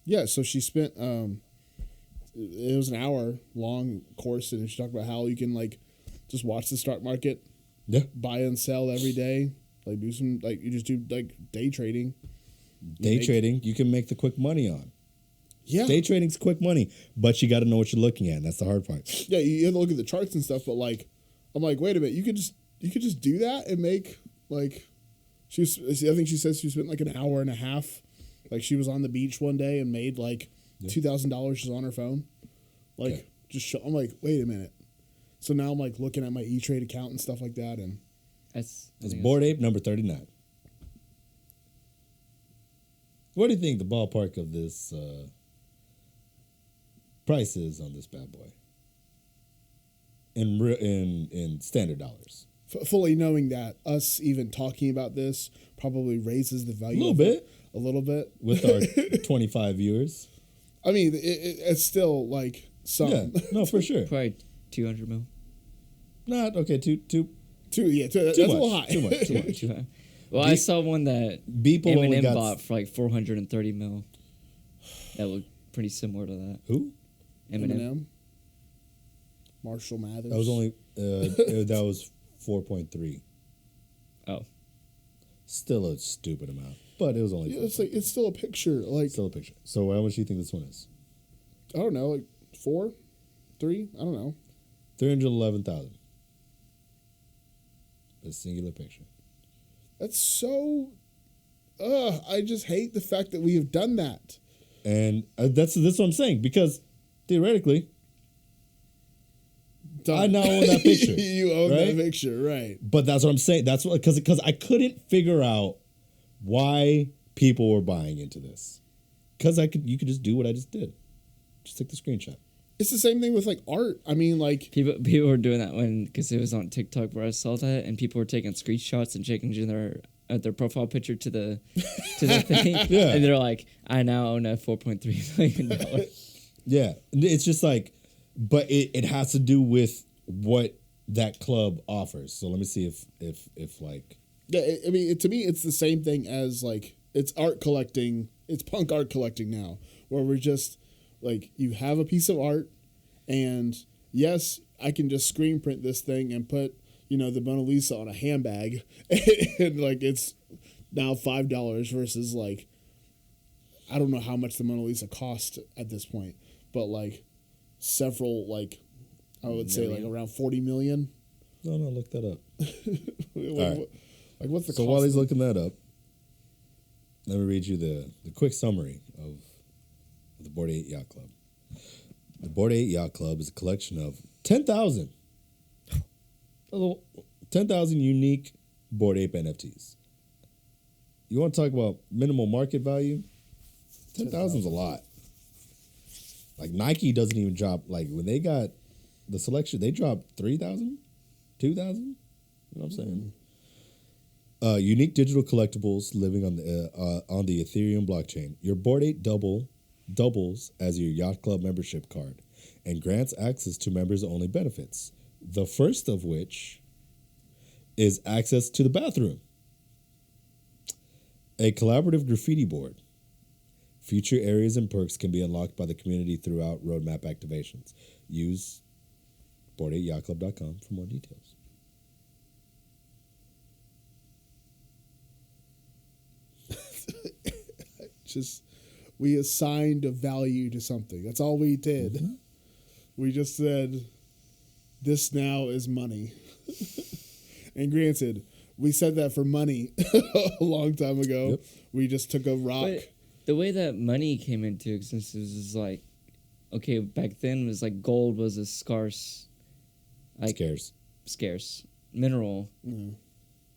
Speaker 3: yeah, so she spent it was an hour long course, and she talked about how you can like just watch the stock market, buy and sell every day, like do some like you just do like day trading.
Speaker 1: Trading, you can make the quick money on.
Speaker 3: Yeah,
Speaker 1: Day trading's quick money, but you got to know what you're looking at. And that's the hard part.
Speaker 3: Yeah, you have to look at the charts and stuff. But like, I'm like, wait a minute, you could just do that and make like. I think she says she spent like an hour and a half. Like she was on the beach one day and made like $2,000 just on her phone. Like I'm like, wait a minute. So now I'm like looking at my E-Trade account and stuff like that, and
Speaker 1: it's Bored Ape number 39. What do you think the ballpark of this price is on this bad boy? In standard dollars.
Speaker 3: Fully knowing that us even talking about this probably raises the value a little bit
Speaker 1: with our 25 viewers.
Speaker 3: I mean, it's still like some.
Speaker 1: Yeah, no, for sure.
Speaker 2: Probably 200 mil.
Speaker 1: Not okay. Two.
Speaker 3: Yeah, that's a little high.
Speaker 1: Too much.
Speaker 2: Too high. Well, I saw one that Eminem bought for like 430 mil. That looked pretty similar to that.
Speaker 1: Who?
Speaker 3: Eminem. Marshall Mathers.
Speaker 1: That was only that was 4.3.
Speaker 2: Oh,
Speaker 3: Still a stupid amount,
Speaker 1: but it was only.
Speaker 3: Yeah, it's still a picture. Like
Speaker 1: still a picture. So how much do you think this one is?
Speaker 3: I don't know, like 4, 3. I don't know.
Speaker 1: 311,000. A singular picture.
Speaker 3: That's so. I just hate the fact that we have done that.
Speaker 1: And that's what I'm saying, because theoretically, I now own that picture.
Speaker 3: You own
Speaker 1: right?
Speaker 3: that picture, right?
Speaker 1: But that's what I'm saying. That's what because I couldn't figure out why people were buying into this. Because you could just do what I just did, just take the screenshot.
Speaker 3: It's the same thing with like art. I mean, like
Speaker 2: people were doing that because it was on TikTok where I saw that, and people were taking screenshots and changing their profile picture to the thing,
Speaker 1: yeah.
Speaker 2: And they're like, I now own a $4.3 million.
Speaker 1: Yeah, it's just like, but it has to do with what that club offers. So let me see if like.
Speaker 3: Yeah, I mean, to me, it's the same thing as like it's art collecting. It's punk art collecting now, where we're just like you have a piece of art, and yes, I can just screen print this thing and put the Mona Lisa on a handbag, and like it's now $5 versus like I don't know how much the Mona Lisa cost at this point, but like several like I would say like around 40 million.
Speaker 1: No, look that up.
Speaker 3: Like what's the
Speaker 1: so
Speaker 3: cost?
Speaker 1: While he's looking that up, let me read you the quick summary of the Bored Ape Yacht Club. The Bored Ape Yacht Club is a collection of 10,000 unique Bored Ape NFTs. You want to talk about minimal market value? 10,000 is a lot. Like Nike doesn't even drop, like when they got the selection, they dropped 3,000, 2,000. You know what I'm saying? Unique digital collectibles living on the Ethereum blockchain. Your Bored Ape doubles as your Yacht Club membership card and grants access to members-only benefits. The first of which is access to the bathroom. A collaborative graffiti board. Future areas and perks can be unlocked by the community throughout roadmap activations. Use bored8yachtclub.com for more details.
Speaker 3: Just we assigned a value to something. That's all we did.
Speaker 1: Mm-hmm.
Speaker 3: We just said, this now is money. And granted, we said that for money a long time ago.
Speaker 1: Yep.
Speaker 3: We just took a rock.
Speaker 2: But the way that money came into existence is like, okay, back then it was like gold was a scarce, like scarce mineral,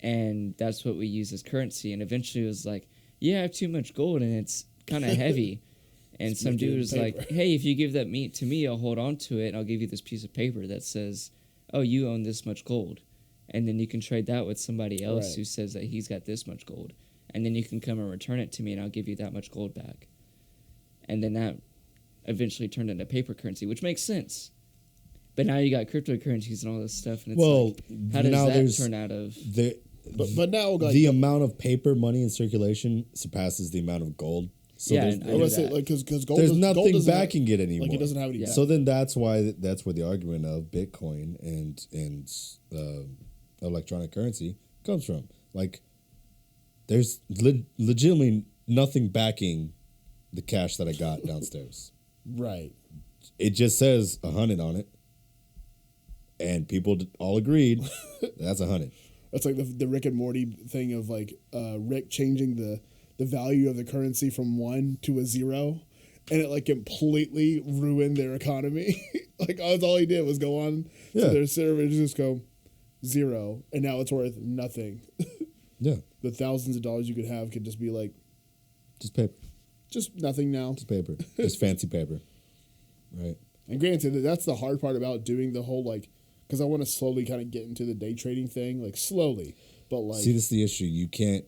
Speaker 2: and that's what we use as currency. And eventually it was like, yeah, I have too much gold and it's kind of heavy. And some dude was like, hey, if you give that meat to me, I'll hold on to it and I'll give you this piece of paper that says, oh, you own this much gold. And then you can trade that with somebody else who says that he's got this much gold. And then you can come and return it to me and I'll give you that much gold back. And then that eventually turned into paper currency, which makes sense. But now you got cryptocurrencies and all this stuff. And it's like, how does that turn out of...
Speaker 3: But now like,
Speaker 1: the amount of paper money in circulation surpasses the amount of gold. So
Speaker 2: yeah,
Speaker 3: I was say like because gold.
Speaker 1: There's
Speaker 3: gold
Speaker 1: nothing
Speaker 3: doesn't
Speaker 1: backing it anymore.
Speaker 3: Like it doesn't have any.
Speaker 1: So then that's where the argument of Bitcoin and electronic currency comes from. Like there's legitimately nothing backing the cash that I got downstairs.
Speaker 3: Right.
Speaker 1: It just says 100 on it, and people all agreed that's 100.
Speaker 3: That's like the Rick and Morty thing of like Rick changing the value of the currency from 1 to a 0, and it like completely ruined their economy. Like that's all he did was go on to their server and just go 0, and now it's worth nothing.
Speaker 1: Yeah,
Speaker 3: the thousands of dollars you could have could just be like
Speaker 1: just paper,
Speaker 3: just nothing now.
Speaker 1: Just paper, just fancy paper, right?
Speaker 3: And granted, that's the hard part about doing the whole like, because I want to slowly kind of get into the day trading thing, like slowly, but like
Speaker 1: see, this is the issue. You can't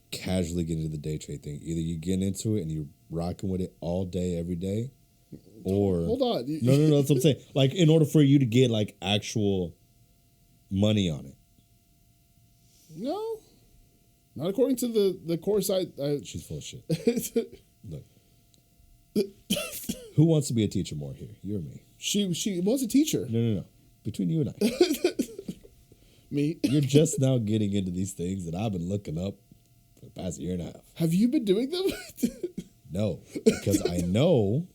Speaker 1: casually get into the day trade thing. Either you get into it and you're rocking with it all day, every day, or
Speaker 3: hold on.
Speaker 1: No, that's what I'm saying. Like, in order for you to get like actual money on it.
Speaker 3: No, not according to the course.
Speaker 1: She's full of shit. Look, who wants to be a teacher more here? You or me?
Speaker 3: She was a teacher.
Speaker 1: No. Between you and I,
Speaker 3: me.
Speaker 1: You're just now getting into these things that I've been looking up for the past year and a half.
Speaker 3: Have you been doing them?
Speaker 1: No, because I know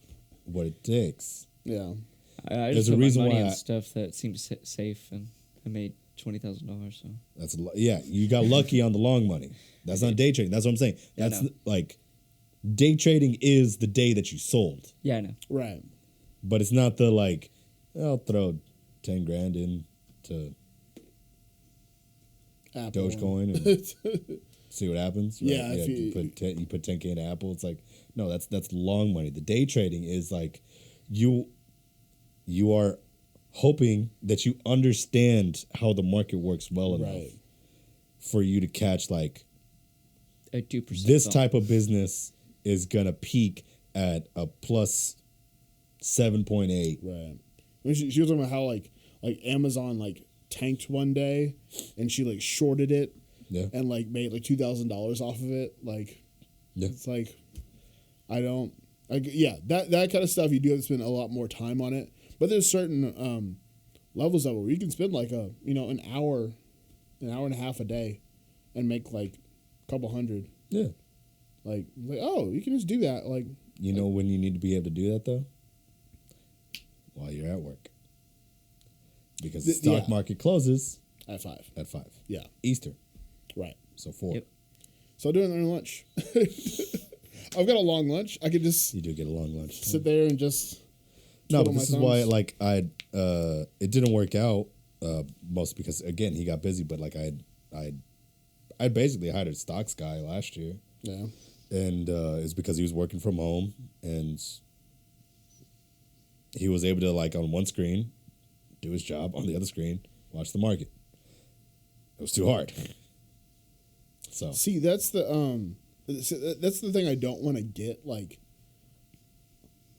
Speaker 1: what it takes.
Speaker 3: Yeah.
Speaker 2: I just put my money in stuff that seems safe, and I made $20,000. So
Speaker 1: that's you got lucky on the long money. That's not day trading. That's what I'm saying. That's like day trading is the day that you sold.
Speaker 2: Yeah, I know.
Speaker 3: Right.
Speaker 1: But it's not the like I'll throw 10 grand into
Speaker 3: Apple
Speaker 1: Dogecoin and see what happens. Right?
Speaker 3: Yeah, if
Speaker 1: you put 10K into Apple. It's like no, that's long money. The day trading is like you are hoping that you understand how the market works well enough for you to catch like
Speaker 2: a 2%.
Speaker 1: This type of business is gonna peak at a plus 7.8.
Speaker 3: Right. She was talking about how like Amazon like tanked one day and she like shorted it and like made like $2,000 off of it. Like it's like that kind of stuff you do have to spend a lot more time on it. But there's certain levels of it where you can spend like an hour and a half a day and make like a couple hundred.
Speaker 1: Yeah.
Speaker 3: Like oh, you can just do that. Like
Speaker 1: when you need to be able to do that though? While you're at work. Because the stock market closes
Speaker 3: at 5.
Speaker 1: At 5.
Speaker 3: Yeah.
Speaker 1: Eastern.
Speaker 3: Right.
Speaker 1: So 4.
Speaker 2: Yep.
Speaker 3: So doing during lunch. I've got a long lunch. I could just
Speaker 1: you do get a long lunch.
Speaker 3: Sit there and just
Speaker 1: no, but this is why like it didn't work out mostly because again he got busy, but like I basically hired a stocks guy last year.
Speaker 3: Yeah.
Speaker 1: And it's because he was working from home and he was able to like on one screen do his job, on the other screen watch the market. It was too hard. So
Speaker 3: See, that's the thing I don't want to get. Like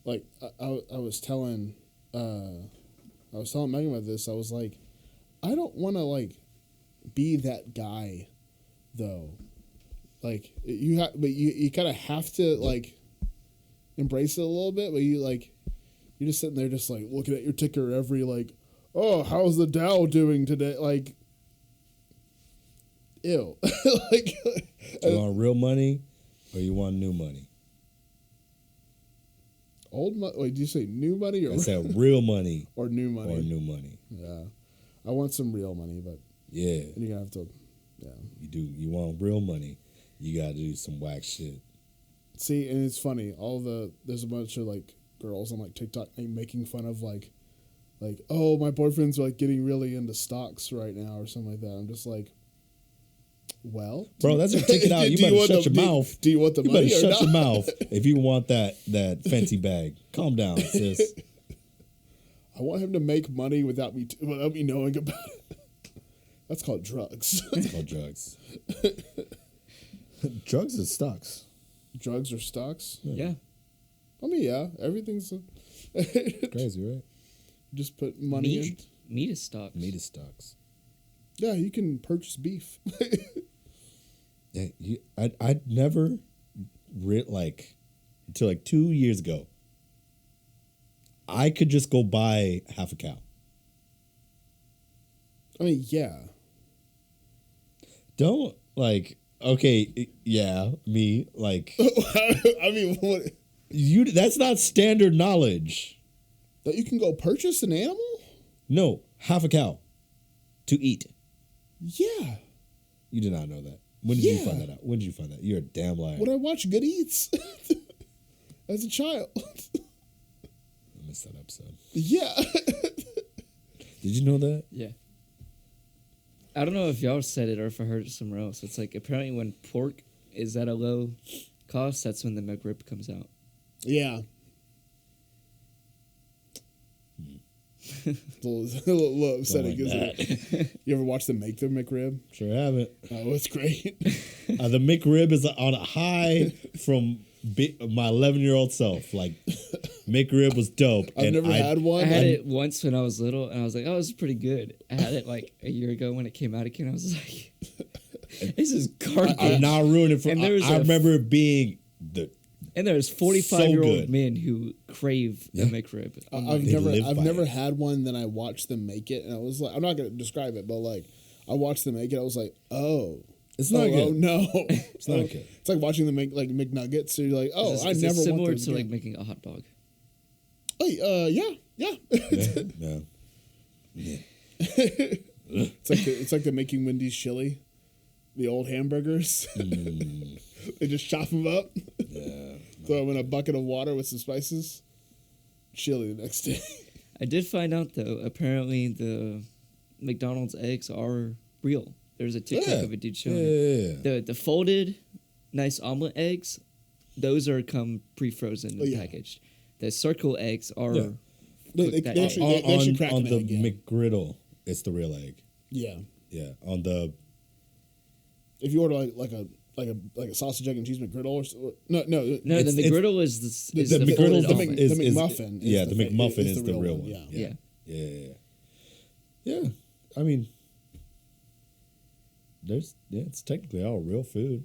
Speaker 3: I was telling Megan about this. I was like, I don't want to like be that guy, though. Like but you kind of have to like embrace it a little bit. But you're just sitting there, just like looking at your ticker every like, oh, how's the Dow doing today? Like, ew. Like,
Speaker 1: you want real money or you want new money?
Speaker 3: Old money? Wait, did you say new money or?
Speaker 1: I said real money
Speaker 3: or new money.
Speaker 1: or new money.
Speaker 3: Yeah, I want some real money, but
Speaker 1: Yeah,
Speaker 3: you're gonna have to. Yeah.
Speaker 1: you do. You want real money? You got to do some whack shit.
Speaker 3: See, and it's funny. There's a bunch of like girls on like TikTok like, making fun of like, oh, my boyfriend's like getting really into stocks right now or something like that. I'm just like, well,
Speaker 1: Bro, that's your ticket out. You better shut your mouth.
Speaker 3: Do you want the
Speaker 1: You
Speaker 3: money
Speaker 1: better
Speaker 3: or
Speaker 1: shut your mouth if you want that fancy bag. Calm down, sis.
Speaker 3: I want him to make money without me knowing about it. That's called drugs.
Speaker 1: It's called drugs. Drugs is stocks.
Speaker 3: Drugs or stocks?
Speaker 2: Yeah.
Speaker 3: I mean, yeah, everything's
Speaker 1: Crazy, right?
Speaker 3: just put money in.
Speaker 2: Meat is stocks.
Speaker 1: Meat is stocks.
Speaker 3: Yeah, you can purchase beef.
Speaker 1: Yeah, I'd never until like 2 years ago. I could just go buy half a cow.
Speaker 3: I mean, yeah.
Speaker 1: Don't okay, yeah, me
Speaker 3: I mean, what?
Speaker 1: that's not standard knowledge.
Speaker 3: That you can go purchase an animal?
Speaker 1: No, half a cow to eat.
Speaker 3: Yeah.
Speaker 1: You did not know that. When did you
Speaker 3: Yeah.
Speaker 1: find that out? When did you find that? You're a damn liar.
Speaker 3: When I watched Good Eats as a child.
Speaker 1: I missed that episode.
Speaker 3: Yeah.
Speaker 1: Did you know that?
Speaker 2: Yeah. I don't know if y'all said it or if I heard it somewhere else. It's like apparently when pork is at a low cost, that's when the McRib comes out.
Speaker 3: Yeah. a little upsetting,
Speaker 1: Don't like
Speaker 3: isn't it? You ever watch them make the McRib?
Speaker 1: Sure haven't.
Speaker 3: Oh, it's great.
Speaker 1: The McRib is on a high from my 11-year-old self. Like, McRib was dope.
Speaker 3: I've never had one.
Speaker 2: I had it once when I was little, and I was like, "Oh, this is pretty good." I had it like a year ago when it came out again. I was like, "This is garbage."
Speaker 1: I'm not ruining it for.
Speaker 2: And there was
Speaker 1: I remember it being
Speaker 2: And there's
Speaker 1: So
Speaker 2: 45-year-old
Speaker 1: good.
Speaker 2: men who crave
Speaker 1: Yeah.
Speaker 2: a McRib.
Speaker 3: I've
Speaker 1: They live by
Speaker 3: never
Speaker 1: it.
Speaker 3: had one. Then I watched them make it, and I was like, I'm not gonna describe it, but like, I watched them make it. I was like, oh,
Speaker 1: It's not
Speaker 3: oh,
Speaker 1: good.
Speaker 3: Oh no,
Speaker 1: It's not good.
Speaker 3: It's like watching them make like McNuggets. So you're like, oh,
Speaker 2: Is
Speaker 3: I
Speaker 2: this
Speaker 3: never
Speaker 2: similar
Speaker 3: want
Speaker 2: to
Speaker 3: them
Speaker 2: like
Speaker 3: again.
Speaker 2: making a hot dog.
Speaker 3: Oh, yeah.
Speaker 1: No.
Speaker 3: It's like the making Wendy's chili, the old hamburgers. They just chop them up,
Speaker 1: Yeah.
Speaker 3: throw them in a bucket of water with some spices. Chili the next day.
Speaker 2: I did find out though. Apparently, the McDonald's eggs are real. There's a TikTok
Speaker 1: Yeah.
Speaker 2: of a dude showing it.
Speaker 1: Yeah.
Speaker 2: The folded, nice omelet eggs, those are come pre-frozen and
Speaker 3: Oh, yeah.
Speaker 2: packaged. The circle eggs are.
Speaker 1: Yeah.
Speaker 3: They
Speaker 2: cooked that
Speaker 3: actually-
Speaker 2: day.
Speaker 3: they actually crack
Speaker 1: on
Speaker 3: an
Speaker 1: the
Speaker 3: egg, yeah.
Speaker 1: McGriddle, it's the real egg.
Speaker 3: Yeah.
Speaker 1: Yeah. On the
Speaker 3: If you order like a sausage, egg, and cheese McGriddle or no,
Speaker 2: No,
Speaker 1: It's-
Speaker 2: the McGriddle is the
Speaker 1: the McGriddle
Speaker 2: folded
Speaker 1: the
Speaker 2: omelet.
Speaker 1: is-
Speaker 3: McMuffin. is
Speaker 1: yeah, the
Speaker 3: fake-
Speaker 1: McMuffin is the real one.
Speaker 3: Yeah.
Speaker 2: Yeah.
Speaker 1: Yeah. I mean, it's technically all real food.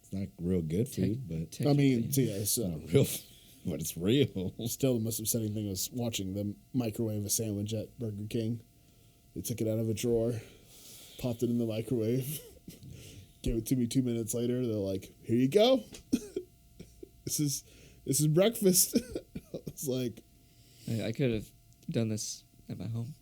Speaker 1: It's not real good food, but
Speaker 3: I mean,
Speaker 2: Technically.
Speaker 3: yeah, it's,
Speaker 1: not real, but it's real.
Speaker 3: still the most upsetting thing was watching them microwave a sandwich at Burger King. They took it out of a drawer, popped it in the microwave, gave it to me 2 minutes later. They're like, "Here you go. This is breakfast." I was like,
Speaker 2: I could have done this at my home.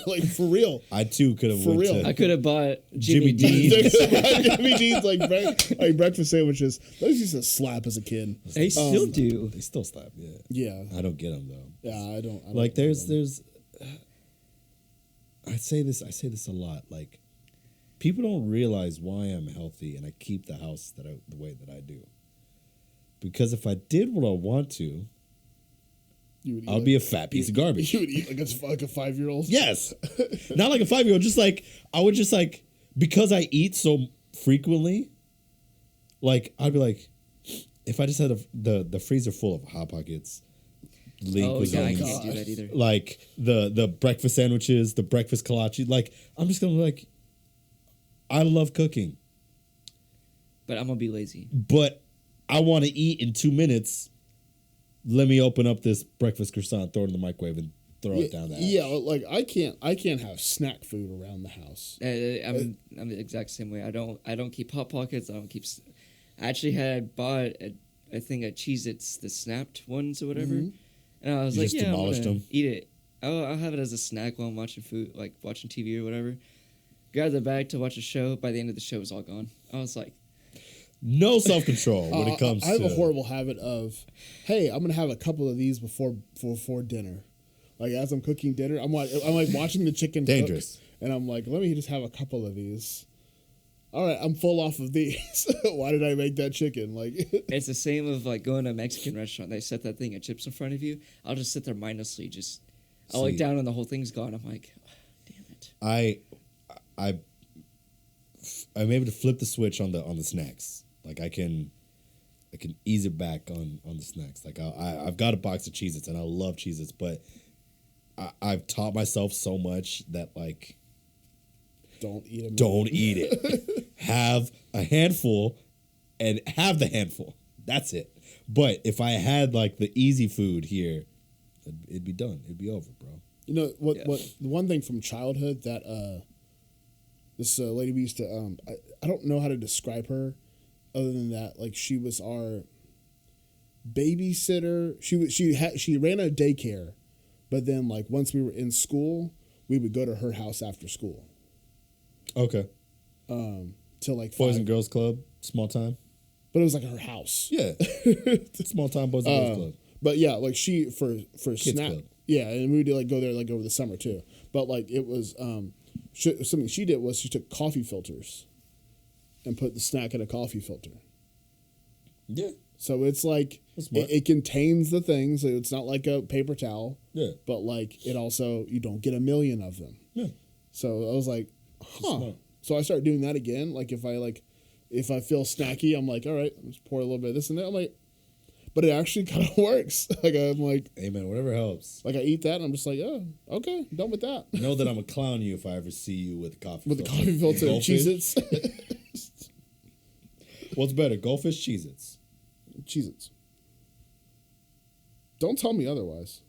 Speaker 3: like for real.
Speaker 1: I too could have
Speaker 3: For
Speaker 1: went
Speaker 3: real.
Speaker 1: to
Speaker 2: I could have bought
Speaker 1: Jimmy
Speaker 2: Jimmy
Speaker 1: Dean's.
Speaker 2: Dean's.
Speaker 3: Jimmy Dean's like breakfast sandwiches. Those used to slap as a kid.
Speaker 2: They still do.
Speaker 1: They still slap. Yeah.
Speaker 3: Yeah,
Speaker 1: I don't get them though.
Speaker 3: yeah. I don't
Speaker 1: Like
Speaker 3: like
Speaker 1: there's I say this a lot. Like people don't realize why I'm healthy and I keep the house the way that I do. Because if I did what I want to, I'll be a fat piece of garbage.
Speaker 3: You would eat like a 5-year-old.
Speaker 1: Yes. Not like a 5-year-old, just like I would just like because I eat so frequently, Like I'd be like, if I just had the freezer full of Hot Pockets, lean
Speaker 2: Oh yeah, I
Speaker 1: cuisines,
Speaker 2: can't do that either.
Speaker 1: like the breakfast sandwiches, the breakfast kolache, like I'm just gonna be like, I love cooking,
Speaker 2: But I'm gonna be lazy.
Speaker 1: but I want to eat in 2 minutes. Let me open up this breakfast croissant, throw it in the microwave, and throw it down the hatch.
Speaker 3: Yeah, like I can't have snack food around the house.
Speaker 2: I'm the exact same way. I don't keep Hot Pockets. I don't keep. I actually had bought a thing of Cheez-Its, the snapped ones or whatever, and I was
Speaker 1: You
Speaker 2: like,
Speaker 1: just
Speaker 2: yeah, I'm
Speaker 1: demolished
Speaker 2: gonna
Speaker 1: them?
Speaker 2: eat it. I'll have it as a snack while I'm watching food, like watching TV or whatever. Grabbed the bag to watch a show. By the end of the show, it was all gone. I was like,
Speaker 1: No self control when it comes.
Speaker 3: I have
Speaker 1: to...
Speaker 3: a horrible habit of, hey, I'm gonna have a couple of these before dinner. Like as I'm cooking dinner, I'm like watching the chicken
Speaker 1: Dangerous.
Speaker 3: cook, and I'm like, let me just have a couple of these. All right, I'm full off of these. Why did I make that chicken? Like,
Speaker 2: it's the same of like going to a Mexican restaurant. They set that thing of chips in front of you. I'll just sit there mindlessly, I'll look down and the whole thing's gone. I'm like, oh, damn it.
Speaker 1: I'm able to flip the switch on the snacks. Like I can ease it back on the snacks. Like I've got a box of Cheez-Its and I love Cheez-Its, but I've taught myself so much that like
Speaker 3: don't eat them.
Speaker 1: don't eat it. Have a handful and have the handful. That's it. But if I had like the easy food here, it'd be done. It'd be over, bro.
Speaker 3: You know what? Yeah. What the one thing from childhood that this lady we used to I don't know how to describe her, other than that like she was our babysitter. She ran a daycare, but then like once we were in school, we would go to her house after school.
Speaker 1: Okay.
Speaker 3: Till like
Speaker 1: Boys
Speaker 3: 5.
Speaker 1: and Girls Club, small time.
Speaker 3: But it was like her house.
Speaker 1: Yeah. Small time Boys and Girls Club.
Speaker 3: But yeah, like she for
Speaker 1: Kids
Speaker 3: snack.
Speaker 1: club.
Speaker 3: Yeah, and we would like go there like over the summer too. But like it was something she did was she took coffee filters and put the snack in a coffee filter.
Speaker 1: Yeah.
Speaker 3: So it's like it contains the things. So it's not like a paper towel.
Speaker 1: Yeah.
Speaker 3: But like it also you don't get a million of them.
Speaker 1: Yeah.
Speaker 3: So I was like, huh. So I started doing that again. Like if I feel snacky, I'm like, all right, let's pour a little bit of this in there. I'm like, but it actually kind of works. Like I'm like,
Speaker 1: amen. Whatever helps.
Speaker 3: Like I eat that and I'm just like, oh, okay, done with that.
Speaker 1: Know that I'm a clown you if I ever see you with a coffee
Speaker 3: with
Speaker 1: filter.
Speaker 3: the coffee filter and Cheez-Its.
Speaker 1: What's better, Goldfish, Cheez-Its?
Speaker 3: Cheez-Its. Don't tell me otherwise.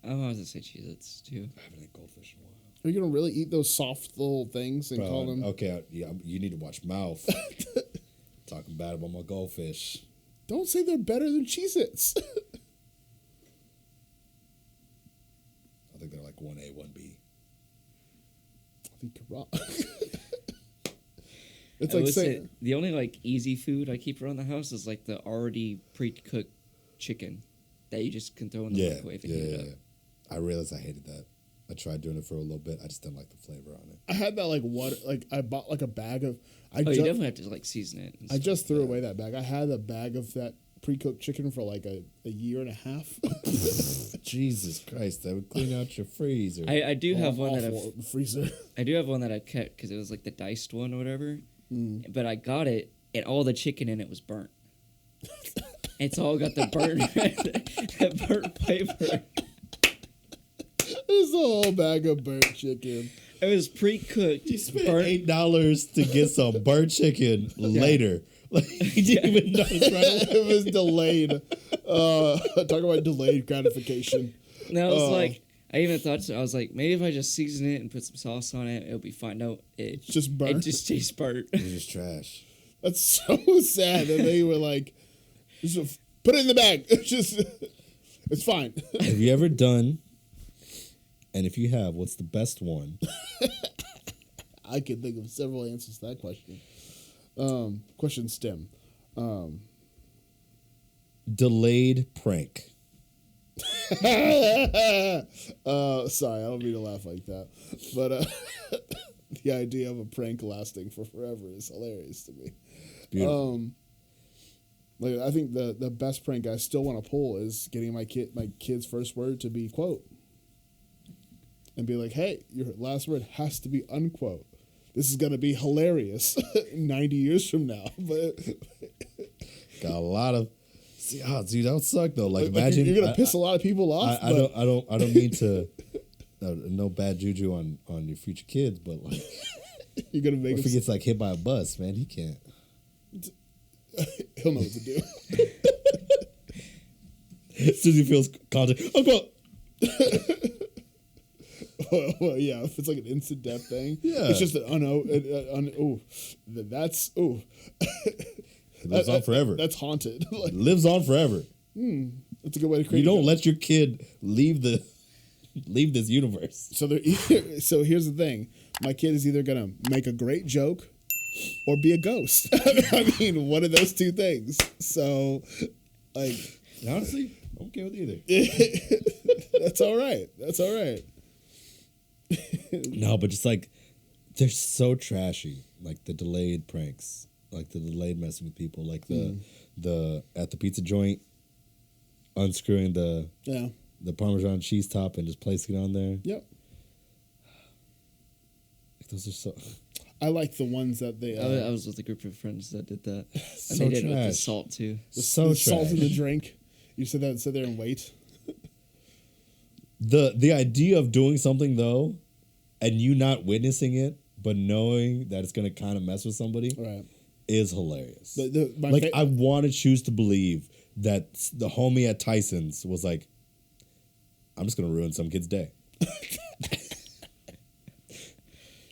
Speaker 2: I was gonna say Cheez-Its too.
Speaker 1: I haven't had Goldfish in a while.
Speaker 3: Are you gonna really eat those soft little things and call them?
Speaker 1: Okay, yeah, you need to watch mouth. Talking bad about my Goldfish.
Speaker 3: Don't say they're better than Cheez-Its.
Speaker 1: I think they're like 1A, 1B.
Speaker 3: I think you're wrong. It's
Speaker 2: I
Speaker 3: like
Speaker 2: would
Speaker 3: saying
Speaker 2: say the only like easy food I keep around the house is like the already pre-cooked chicken that you just can throw in the microwave and heat it up.
Speaker 1: I realized I hated that. I tried doing it for a little bit. I just didn't like the flavor on it.
Speaker 3: I had that like I bought like a bag of.
Speaker 2: You definitely have to like season it.
Speaker 3: I just threw away that bag. I had a bag of that pre-cooked chicken for like a year and a half.
Speaker 1: Jesus Christ, that would clean out your freezer.
Speaker 2: I do have one that
Speaker 3: I've freezer.
Speaker 2: I do have one that I kept because it was like the diced one or whatever. But I got it and all the chicken in it was burnt. It's all got the burnt that burnt flavor.
Speaker 3: There's a whole bag of burnt chicken.
Speaker 2: It was pre-cooked.
Speaker 1: You spent $8 to get some burnt chicken later. Like you didn't even notice right
Speaker 3: It was delayed. Talk about delayed gratification.
Speaker 2: And I was like, I even thought so. I was like, maybe if I just season it and put some sauce on it, it'll be fine. No, it
Speaker 3: just burnt.
Speaker 2: It just tastes burnt.
Speaker 1: It was just trash.
Speaker 3: That's so sad. And they were like, just put it in the bag. It's fine.
Speaker 1: Have you ever done? And if you have, what's the best one?
Speaker 3: I can think of several answers to that question. Question stem.
Speaker 1: Delayed prank.
Speaker 3: Sorry, I don't mean to laugh like that. But the idea of a prank lasting for forever is hilarious to me.
Speaker 1: It's beautiful.
Speaker 3: Like I think the best prank I still want to pull is getting my kid's first word to be quote. And be like, hey, your last word has to be unquote. this is gonna be hilarious 90 years from now. But
Speaker 1: Got a lot of. See, that would suck though. Like imagine
Speaker 3: you're gonna piss a lot of people off.
Speaker 1: I don't mean to. No bad juju on your future kids, but like
Speaker 3: you're gonna make
Speaker 1: if he gets like hit by a bus, man, he can't.
Speaker 3: He'll know what to do.
Speaker 1: As soon as he feels contact,
Speaker 3: well, yeah, if it's like an instant death thing,
Speaker 1: Yeah.
Speaker 3: it's just that's
Speaker 1: It lives on forever.
Speaker 3: That's haunted. Like,
Speaker 1: Lives on forever.
Speaker 3: that's a good way to create.
Speaker 1: You don't let your kid leave this universe.
Speaker 3: So so here's the thing: my kid is either gonna make a great joke or be a ghost. I mean, one of those two things. So, like,
Speaker 1: Honestly, I'm okay with either.
Speaker 3: that's all right. That's all right.
Speaker 1: No, but just like they're so trashy. Like the delayed pranks, like the delayed messing with people, like the at the pizza joint unscrewing the Parmesan cheese top and just placing it on there.
Speaker 3: Yep.
Speaker 1: Like, those are so.
Speaker 3: I like the ones that they.
Speaker 2: I was with a group of friends that did that. And
Speaker 1: So
Speaker 2: they did it with the
Speaker 1: trash.
Speaker 2: salt too.
Speaker 1: So
Speaker 3: the salt in the
Speaker 1: trash.
Speaker 3: drink. You sit there and wait.
Speaker 1: The idea of doing something though, and you not witnessing it, but knowing that it's gonna kind of mess with somebody,
Speaker 3: Right.
Speaker 1: is hilarious.
Speaker 3: My
Speaker 1: Like I want to choose to believe that the homie at Tyson's was like, I'm just gonna ruin some kid's day.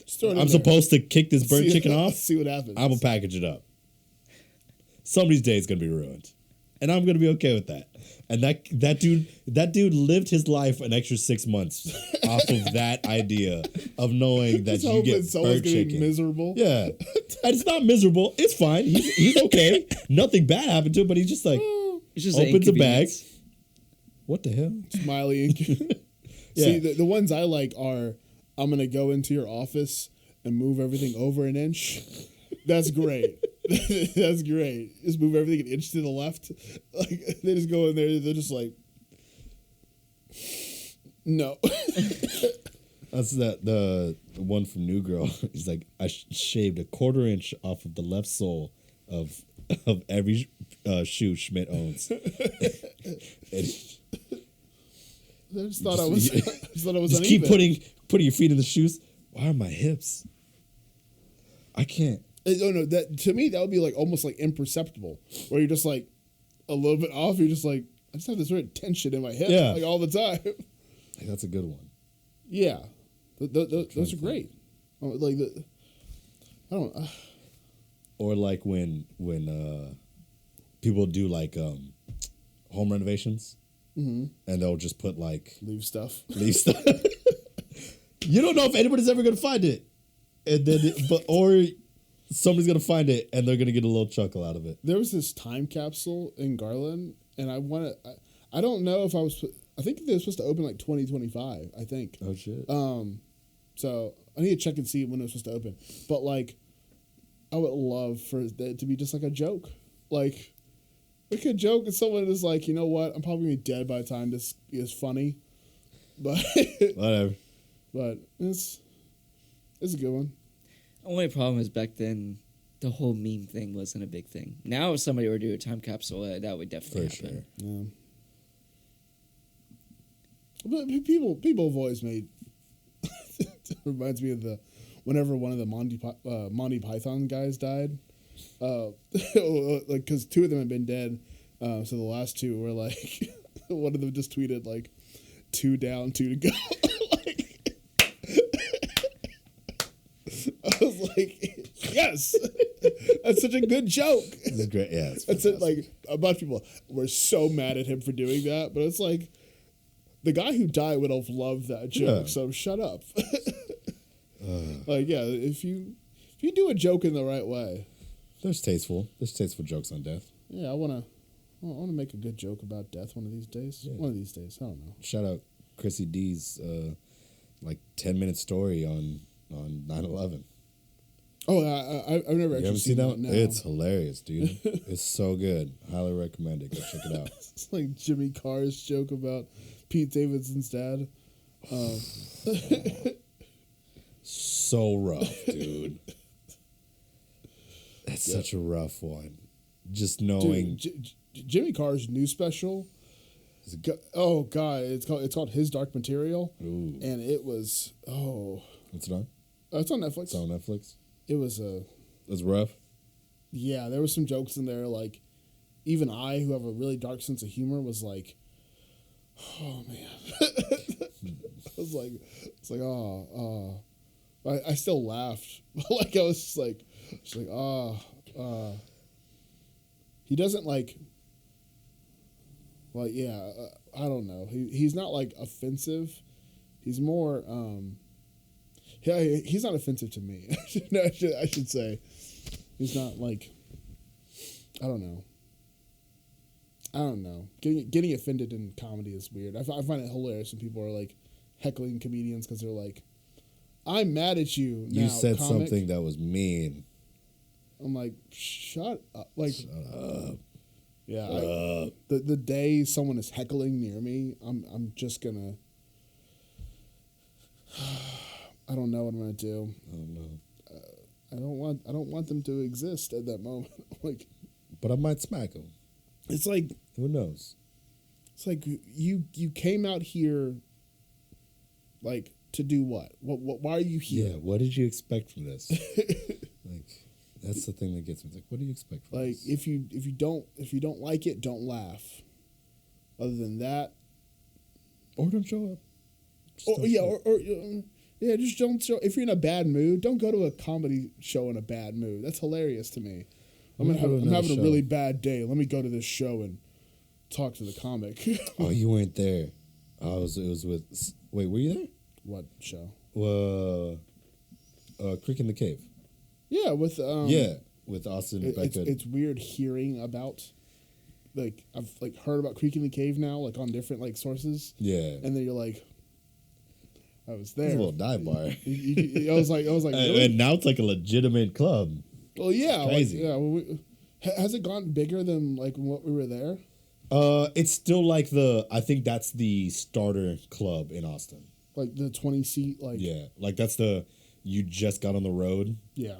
Speaker 3: Just throw it in
Speaker 1: I'm
Speaker 3: there.
Speaker 1: supposed to kick this burnt chicken off.
Speaker 3: See what happens.
Speaker 1: I'm gonna package it up. Somebody's day is gonna be ruined, and I'm gonna be okay with that. And that dude lived his life an extra 6 months off of that idea of knowing that
Speaker 3: Just
Speaker 1: you
Speaker 3: hoping
Speaker 1: get
Speaker 3: someone's
Speaker 1: burnt
Speaker 3: gonna be
Speaker 1: chicken.
Speaker 3: miserable.
Speaker 1: Yeah, and it's not miserable. It's fine. He's okay. Nothing bad happened to him, but he's just like
Speaker 2: It's just
Speaker 1: opens a bag.
Speaker 2: inconvenience.
Speaker 1: What the hell?
Speaker 3: Smiley.
Speaker 1: Yeah.
Speaker 3: See, the ones I like are, I'm gonna go into your office and move everything over an inch. That's great. That's great. Just move everything an inch to the left. Like they just go in there. They're just like, no.
Speaker 1: That's the one from New Girl. He's like, I shaved a 1/4 inch off of the left sole of every shoe Schmidt owns. And
Speaker 3: I just thought I was. I just thought I was.
Speaker 1: just keep
Speaker 3: uneven.
Speaker 1: putting your feet in the shoes. Why are my hips? I can't.
Speaker 3: Oh no! That to me that would be like almost like imperceptible, where you're just like a little bit off. You're just like, I just have this weird tension in my hip,
Speaker 1: Yeah.
Speaker 3: like all the time.
Speaker 1: Hey, that's a good one.
Speaker 3: Yeah, those are
Speaker 1: to
Speaker 3: great. Oh, like I don't.
Speaker 1: Or like when people do like home renovations, and they'll just put like
Speaker 3: Leave stuff.
Speaker 1: leave stuff. You don't know if anybody's ever gonna find it, and then or somebody's gonna find it and they're gonna get a little chuckle out of it.
Speaker 3: There was this time capsule in Garland, and I want to. I don't know if I was. I think they were supposed to open like 2025. I think.
Speaker 1: Oh shit!
Speaker 3: So I need to check and see when it was supposed to open. But like, I would love for it to be just like a joke. Like, we could joke and someone is like, you know what? I'm probably gonna be dead by the time this is funny. But
Speaker 1: Whatever.
Speaker 3: but it's a good one.
Speaker 2: Only problem is back then, the whole meme thing wasn't a big thing. Now, if somebody were to do a time capsule, that would definitely
Speaker 1: For
Speaker 2: happen.
Speaker 1: sure.
Speaker 3: Yeah. But people have always made. It reminds me of whenever one of the Monty Python guys died, like because 2 of them had been dead, so the last 2 were like, one of them just tweeted like, 2 down, 2 to go. Like, I was like, yes, that's such a good joke.
Speaker 1: It's great. Yeah, it's
Speaker 3: That's it. Like a bunch of people were so mad at him for doing that, but it's like the guy who died would have loved that joke.
Speaker 1: Yeah.
Speaker 3: So shut up. Like if you do a joke in the right way,
Speaker 1: There's tasteful jokes on death.
Speaker 3: yeah, I wanna make a good joke about death one of these days.
Speaker 1: Yeah.
Speaker 3: One of these days, I don't know.
Speaker 1: Shout out Chrissy D's like 10-minute story on 9/11.
Speaker 3: Oh, I've never
Speaker 1: You
Speaker 3: actually
Speaker 1: haven't seen that one?
Speaker 3: No.
Speaker 1: It's hilarious, dude. It's so good. Highly recommend it. Go check it out.
Speaker 3: It's like Jimmy Carr's joke about Pete Davidson's dad.
Speaker 1: So rough, dude. That's such a rough one. Just knowing.
Speaker 3: Dude, Jimmy Carr's new special. Oh God, it's called His Dark Material,
Speaker 1: Ooh.
Speaker 3: and it was
Speaker 1: What's it on?
Speaker 3: it's on Netflix.
Speaker 1: It's on Netflix.
Speaker 3: It was
Speaker 1: It's rough.
Speaker 3: yeah, there were some jokes in there like even I, who have a really dark sense of humor, was like, oh man, it's like I still laughed like I was just like he doesn't like yeah, I don't know. He's not like offensive. He's more yeah, he's not offensive to me. I should say. He's not like I don't know. Getting offended in comedy is weird. I find it hilarious when people are like heckling comedians because they're like, "I'm mad at you."
Speaker 1: You
Speaker 3: now,
Speaker 1: said
Speaker 3: comic.
Speaker 1: something that was mean.
Speaker 3: I'm like, shut up. Like,
Speaker 1: Shut up.
Speaker 3: yeah. The day someone is heckling near me, I'm just gonna. I don't know what I'm gonna do.
Speaker 1: I don't know.
Speaker 3: I don't want them to exist at that moment. Like,
Speaker 1: But I might smack him.
Speaker 3: it's like
Speaker 1: Who knows?
Speaker 3: it's like you came out here. Like to do what? What? Why are you here?
Speaker 1: Yeah. What did you expect from this? Like, that's the thing that gets me. It's like, what do you expect from
Speaker 3: Like
Speaker 1: this?
Speaker 3: if you don't like it, don't laugh. Other than that,
Speaker 1: Or don't show up. Just
Speaker 3: or
Speaker 1: don't
Speaker 3: yeah,
Speaker 1: show up.
Speaker 3: yeah, just don't show. If you're in a bad mood, don't go to a comedy show in a bad mood. That's hilarious to me. I'm having a really bad day. Let me go to this show and talk to the comic.
Speaker 1: Oh, you weren't there. It was with. Wait, were you there?
Speaker 3: What show?
Speaker 1: Creek in the Cave.
Speaker 3: Yeah, with
Speaker 1: with Austin and Becca.
Speaker 3: it's weird hearing about. Like I've like heard about Creek in the Cave now, like on different like sources.
Speaker 1: Yeah.
Speaker 3: And then you're like, I was there.
Speaker 1: It's a little dive bar.
Speaker 3: I was like, really?
Speaker 1: And now it's like a legitimate club.
Speaker 3: Well, yeah,
Speaker 1: Crazy.
Speaker 3: Like, yeah. Has it gone bigger than like what we were there?
Speaker 1: It's still like I think that's the starter club in Austin.
Speaker 3: Like the 20 seat, like
Speaker 1: Yeah, like that's you just got on the road.
Speaker 3: yeah.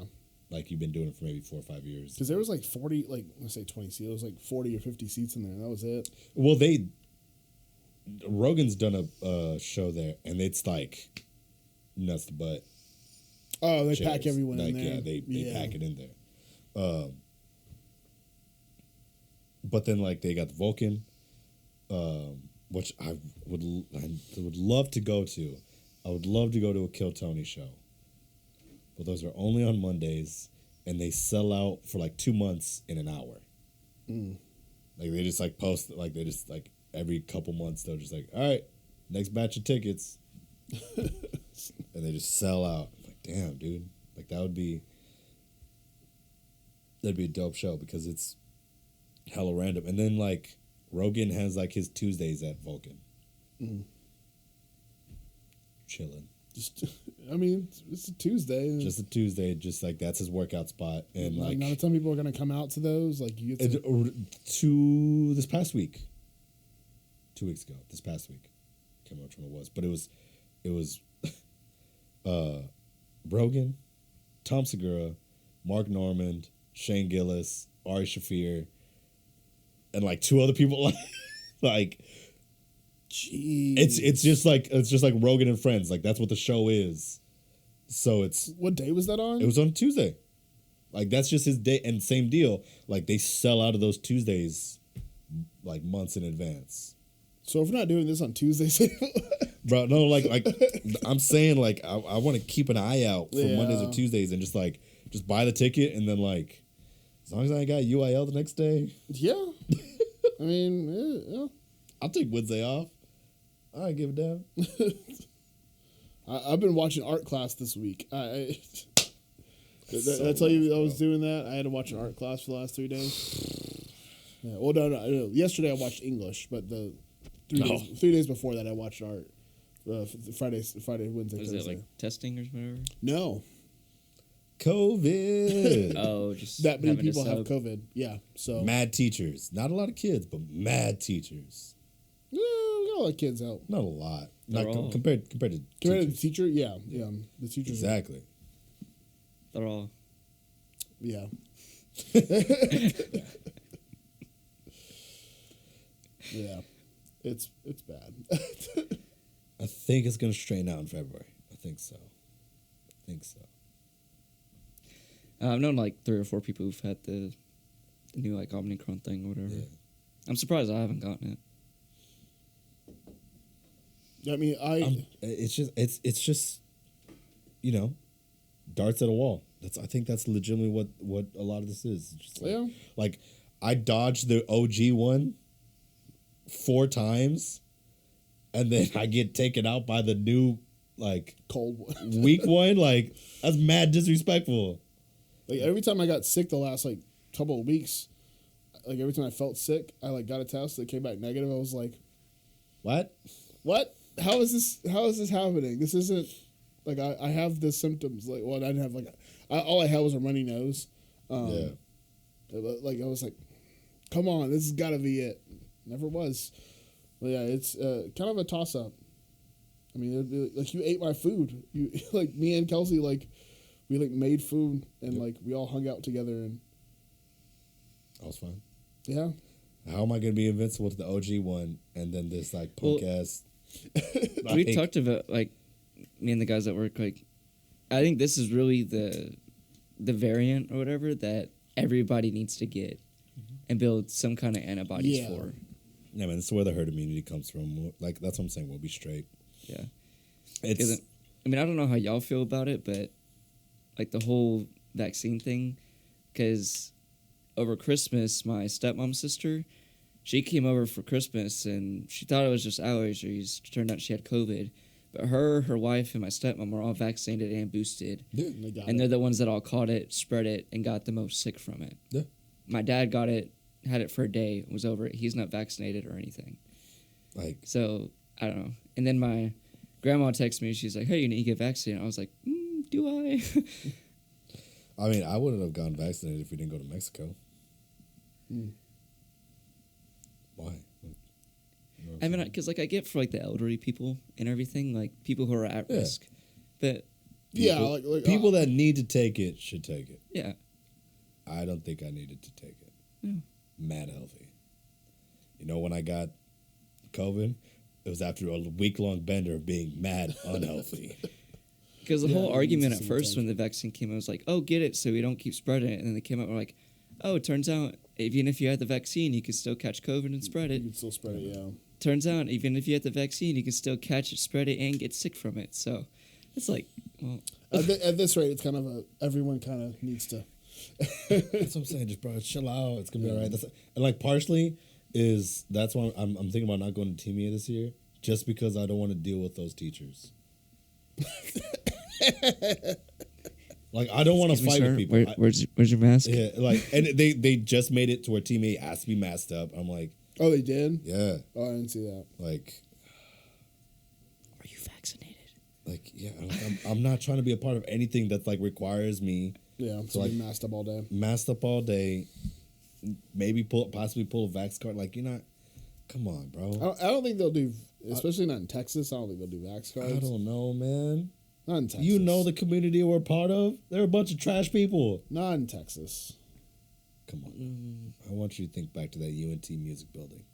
Speaker 1: Like you've been doing it for maybe 4 or 5 years.
Speaker 3: Because there was like 40, like let's say 20 seats. There was like 40 or 50 seats in there, and that was it.
Speaker 1: Well, Rogan's done a show there, and it's like nuts to butt.
Speaker 3: Oh, they
Speaker 1: chairs.
Speaker 3: pack everyone
Speaker 1: like,
Speaker 3: in there.
Speaker 1: Yeah, they pack it in there. But then like they got the Vulcan, which I would love to go to. I would love to go to a Kill Tony show. But those are only on Mondays, and they sell out for like 2 months in an hour.
Speaker 3: Mm.
Speaker 1: Like they just like post, like they just like every couple months they're just like, all right, next batch of tickets, and they just sell out. I'm like, damn, dude, like that'd be a dope show because it's hella random. And then like Rogan has like his Tuesdays at Vulcan, chilling.
Speaker 3: Just, I mean, it's a Tuesday.
Speaker 1: Just a Tuesday, just like that's his workout spot, and like
Speaker 3: not a ton of people are gonna come out to those. Like you get
Speaker 1: to this past week, 2 weeks ago, this past week, I can't remember which one it was, but it was Rogan, Tom Segura, Mark Normand, Shane Gillis, Ari Shaffir, and like 2 other people. Like
Speaker 3: Jeez.
Speaker 1: it's just like Rogan and Friends. Like that's what the show is. So
Speaker 3: What day was that on?
Speaker 1: it was on Tuesday. Like that's just his day, and same deal. Like they sell out of those Tuesdays like months in advance.
Speaker 3: So if we're not doing this on Tuesdays,
Speaker 1: Bro, no, like I'm saying, like I want to keep an eye out for
Speaker 3: Yeah.
Speaker 1: Mondays or Tuesdays and just buy the ticket, and then like as long as I ain't got UIL the next day,
Speaker 3: yeah. I mean, yeah.
Speaker 1: I'll take Wednesday off. I don't give a damn.
Speaker 3: I've been watching art class this week. Did I tell you I was doing that? I had to watch an art class for the last 3 days. Yeah. Well, no. Yesterday I watched English, but the 3 days before that I watched art. Friday, Wednesday,
Speaker 2: Was
Speaker 3: Thursday.
Speaker 2: it like testing or whatever?
Speaker 3: No,
Speaker 1: COVID.
Speaker 2: Oh, just
Speaker 3: that many
Speaker 2: having to
Speaker 3: people have
Speaker 2: sub.
Speaker 3: COVID. Yeah, so
Speaker 1: Mad teachers. Not a lot of kids, but mad teachers.
Speaker 3: yeah, we got a lot of kids out.
Speaker 1: Not a lot. Not
Speaker 2: They're all-
Speaker 1: compared to
Speaker 3: Compared to the
Speaker 1: teachers.
Speaker 3: teacher, yeah. The teachers,
Speaker 1: Exactly.
Speaker 2: They're all.
Speaker 3: yeah. Yeah, it's bad.
Speaker 1: I think it's gonna straighten out in February. I think so.
Speaker 2: I've known like 3 or 4 people who've had the new like Omicron thing or whatever.
Speaker 1: Yeah.
Speaker 2: I'm surprised I haven't gotten it.
Speaker 3: I mean,
Speaker 1: It's just you know, darts at a wall. I think that's legitimately what a lot of this is. It's just like I dodged the OG one 4 times, and then I get taken out by the new like
Speaker 3: cold one.
Speaker 1: weak one. Like that's mad disrespectful.
Speaker 3: Like every time I got sick the last like couple of weeks, like every time I felt sick, I like got a test that came back negative. I was like,
Speaker 1: What?
Speaker 3: How is this happening? This isn't like I have the symptoms. Like, well, I didn't have all I had was a runny nose.
Speaker 1: Yeah.
Speaker 3: Like I was like, come on, this has got to be it. Never was. But yeah, it's kind of a toss up. I mean, it'd be like you ate my food. You like me and Kelsey we made food and like we all hung out together and
Speaker 1: I was fine.
Speaker 3: yeah.
Speaker 1: How am I gonna be invincible to the OG one and then this like punk ass?
Speaker 2: We talked about like me and the guys at work. Like, I think this is really the variant or whatever that everybody needs to get and build some kind of antibodies for.
Speaker 1: Yeah, man, this is where the herd immunity comes from. Like that's what I'm saying. We'll be straight.
Speaker 2: Yeah.
Speaker 1: It's.
Speaker 2: I mean, I don't know how y'all feel about it, but like the whole vaccine thing, because over Christmas, my stepmom's sister, she came over for Christmas and she thought it was just allergies. Turned out she had COVID. But her wife, and my stepmom were all vaccinated and boosted.
Speaker 3: Yeah,
Speaker 2: And they're the ones that all caught it, spread it, and got the most sick from it.
Speaker 1: Yeah.
Speaker 2: My dad got it, had it for a day, was over it. He's not vaccinated or anything.
Speaker 1: Like,
Speaker 2: So, I don't know. And then my grandma texted me. She's like, hey, you need to get vaccinated. I was like, do I?
Speaker 1: I mean, I wouldn't have gotten vaccinated if we didn't go to Mexico. Why? Like, you know what
Speaker 2: I
Speaker 1: I'm
Speaker 2: mean,
Speaker 1: saying?
Speaker 2: because like I get for like the elderly people and everything, like people who are at
Speaker 1: Yeah.
Speaker 2: risk. But
Speaker 3: yeah,
Speaker 1: People-
Speaker 3: like
Speaker 1: people that need to take it should take it.
Speaker 2: yeah,
Speaker 1: I don't think I needed to take it.
Speaker 2: Yeah.
Speaker 1: Mad healthy. You know, when I got COVID, it was after a week-long bender of being mad unhealthy.
Speaker 2: because the
Speaker 3: Yeah,
Speaker 2: whole
Speaker 3: it
Speaker 2: argument
Speaker 3: needs
Speaker 2: at
Speaker 3: to
Speaker 2: first
Speaker 3: take.
Speaker 2: when the vaccine came out was like, oh, get it so we don't keep spreading it. And then they came out and were like, oh, it turns out even if you had the vaccine, you could still catch COVID and spread
Speaker 3: you
Speaker 2: it.
Speaker 3: can still spread it. Yeah.
Speaker 2: Turns out even if you had the vaccine, you can still catch it, spread it, and get sick from it. So it's like, well,
Speaker 3: At this rate, it's kind of everyone kind of needs to.
Speaker 1: That's what I'm saying. Just bro, chill out. It's gonna be all right. And like partially that's why I'm thinking about not going to TMA this year, just because I don't want to deal with those teachers. Like I don't want to fight with people.
Speaker 2: Where's your mask?
Speaker 1: Yeah, like and they just made it to where TMA has to be masked up. I'm like,
Speaker 3: Oh, they did.
Speaker 1: yeah,
Speaker 3: Oh, I didn't see that.
Speaker 1: like
Speaker 2: Are you vaccinated?
Speaker 1: like yeah. I'm not trying to be a part of anything that like requires me
Speaker 3: Yeah,
Speaker 1: So,
Speaker 3: so
Speaker 1: like-
Speaker 3: like masked up all day.
Speaker 1: masked up all day. Maybe possibly pull a vax card. Like you're not. Come on, bro.
Speaker 3: I don't think they'll do, especially not in Texas. I don't think they'll do vax cards.
Speaker 1: I don't know, man.
Speaker 3: Not in Texas.
Speaker 1: You know the community we're part of. They're a bunch of trash people.
Speaker 3: Not in Texas.
Speaker 1: Come on. I want you to think back to that UNT music building.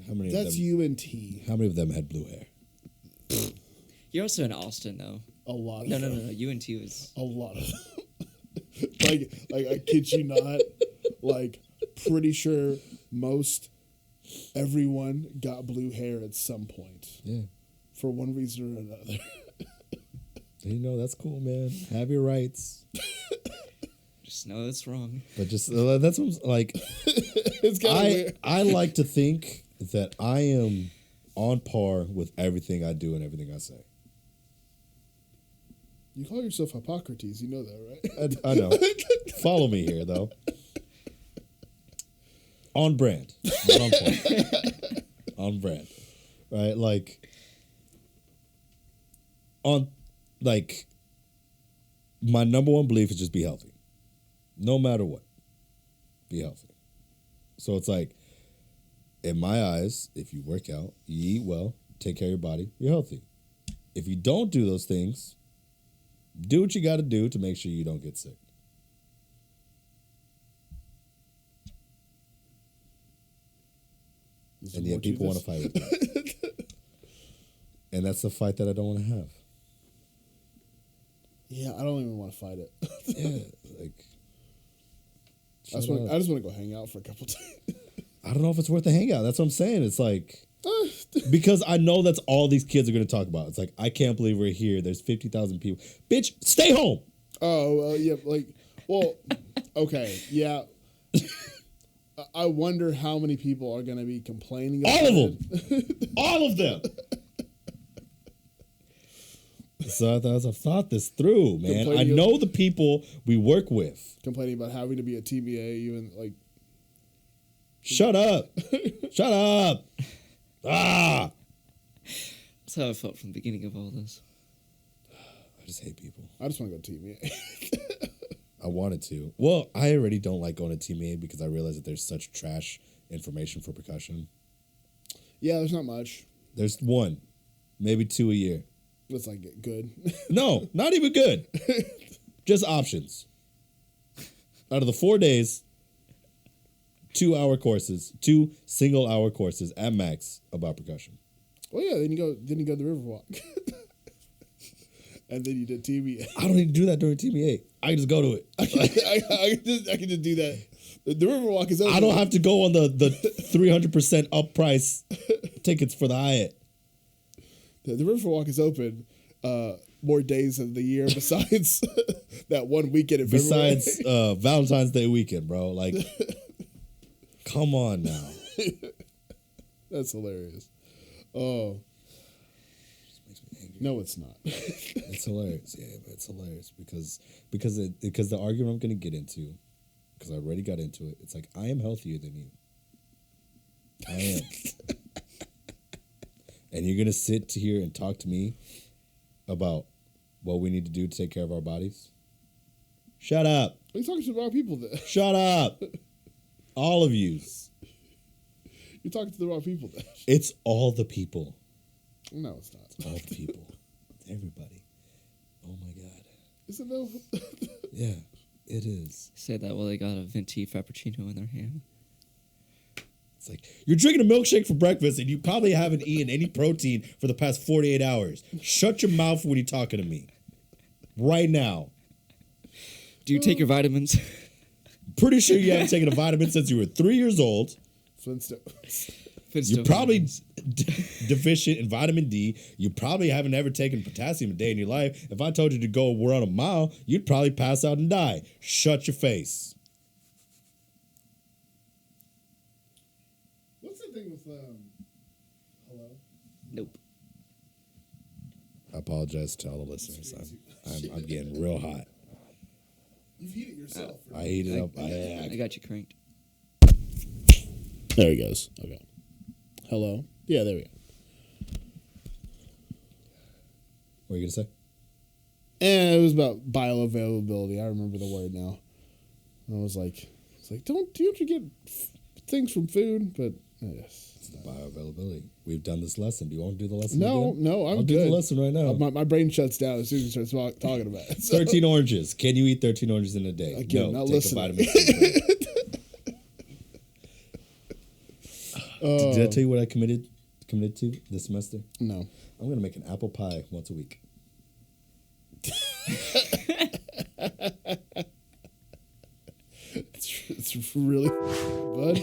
Speaker 1: How many
Speaker 3: That's
Speaker 1: of them?
Speaker 3: UNT.
Speaker 1: How many of them had blue hair?
Speaker 2: You're also in Austin, though.
Speaker 3: A lot of
Speaker 2: No.
Speaker 3: them.
Speaker 2: UNT was.
Speaker 3: A lot of them. like I kid you not. Like pretty sure everyone got blue hair at some point
Speaker 1: Yeah.
Speaker 3: for one reason or another.
Speaker 1: You know, that's cool, man. Have your rights.
Speaker 2: Just know that's wrong.
Speaker 1: But just, that's what I'm, like,
Speaker 3: It's kind of weird.
Speaker 1: I like to think that I am on par with everything I do and everything I say.
Speaker 3: You call yourself Hippocrates, you know that, right?
Speaker 1: I know. Follow me here, though. On brand. Not on point. On brand. Right? Like, my number one belief is just be healthy. No matter what. Be healthy. So it's like, in my eyes, if you work out, you eat well, take care of your body, you're healthy. If you don't do those things, do what you got to do to make sure you don't get sick. And yet people want to fight with me. And that's the fight that I don't want to have.
Speaker 3: Yeah, I don't even want to fight it.
Speaker 1: Yeah, like...
Speaker 3: I just want to go hang out for a couple days.
Speaker 1: I don't know if it's worth the hangout. That's what I'm saying. It's like... because I know that's all these kids are going to talk about. It's like, I can't believe we're here. There's 50,000 people. Bitch, stay home.
Speaker 3: Oh, yeah, like... Well, okay, yeah... I wonder how many people are going to be complaining about
Speaker 1: all of them. All of them. So I've thought this through, man. I know the people we work with.
Speaker 3: Complaining about having to be a TBA, even like...
Speaker 1: Shut up. Shut up. Ah.
Speaker 2: That's how I felt from the beginning of all this.
Speaker 1: I just hate people.
Speaker 3: I just want to go TBA.
Speaker 1: I wanted to. Well, I already don't like going to TBA because I realize that there's such trash information for percussion.
Speaker 3: Yeah, there's not much.
Speaker 1: There's one, maybe 2 a year.
Speaker 3: That's like good.
Speaker 1: No, not even good. Just options. Out of the 4 days, 2 hour courses, 2 single hour courses at max about percussion.
Speaker 3: Well, yeah, then you go the Riverwalk. And then you did TBA.
Speaker 1: I don't need to do that during TBA. I can just go to it.
Speaker 3: I can just do that. The Riverwalk is open.
Speaker 1: I don't have to go on the 300% up price tickets for the Hyatt.
Speaker 3: The Riverwalk is open more days of the year besides that one weekend in February.
Speaker 1: Besides Valentine's Day weekend, bro. Like, come on now.
Speaker 3: That's hilarious. Oh. No, it's not.
Speaker 1: It's hilarious. Yeah, it's hilarious because the argument I'm going to get into, because I already got into it, it's like, I am healthier than you. I am. And you're going to sit here and talk to me about what we need to do to take care of our bodies? Shut up.
Speaker 3: Are you talking to the wrong people then?
Speaker 1: Shut up. All of yous.
Speaker 3: You're talking to the wrong people then.
Speaker 1: It's all the people.
Speaker 3: No, it's not.
Speaker 1: It's all the people. Everybody. Oh my God.
Speaker 3: Is it though?
Speaker 1: Yeah, it is.
Speaker 2: Say that while they got a venti frappuccino in their hand.
Speaker 1: It's like, you're drinking a milkshake for breakfast and you probably haven't eaten any protein for the past 48 hours. Shut your mouth when you're talking to me. Right now.
Speaker 2: Do you take your vitamins?
Speaker 1: Pretty sure you haven't taken a vitamin since you were 3 years old.
Speaker 3: Flintstones.
Speaker 1: You're probably deficient in vitamin D. You probably haven't ever taken potassium a day in your life. If I told you to go run a mile, you'd probably pass out and die. Shut your face.
Speaker 3: What's the thing with Hello?
Speaker 2: Nope.
Speaker 1: I apologize to all the listeners. I'm getting real hot.
Speaker 3: You've heated yourself.
Speaker 1: I heated up.
Speaker 2: I got you cranked.
Speaker 3: There he goes. Okay. Hello? Yeah, there we go.
Speaker 1: What are you going to say?
Speaker 3: And it was about bioavailability. I remember the word now. I was like, don't you get things from food? But yes.
Speaker 1: It's the bioavailability. We've done this lesson. Do you want to do the lesson
Speaker 3: No,
Speaker 1: again?
Speaker 3: no, I'm
Speaker 1: I'll
Speaker 3: good.
Speaker 1: do the lesson right now.
Speaker 3: My brain shuts down as soon as you start talking about it. So.
Speaker 1: 13 oranges. Can you eat 13 oranges in a day?
Speaker 3: Again,
Speaker 1: no,
Speaker 3: not
Speaker 1: take
Speaker 3: listening.
Speaker 1: a vitamin C. Did I tell you what I committed to this semester?
Speaker 3: No.
Speaker 1: I'm going to make an apple pie once a week.
Speaker 3: It's really bud.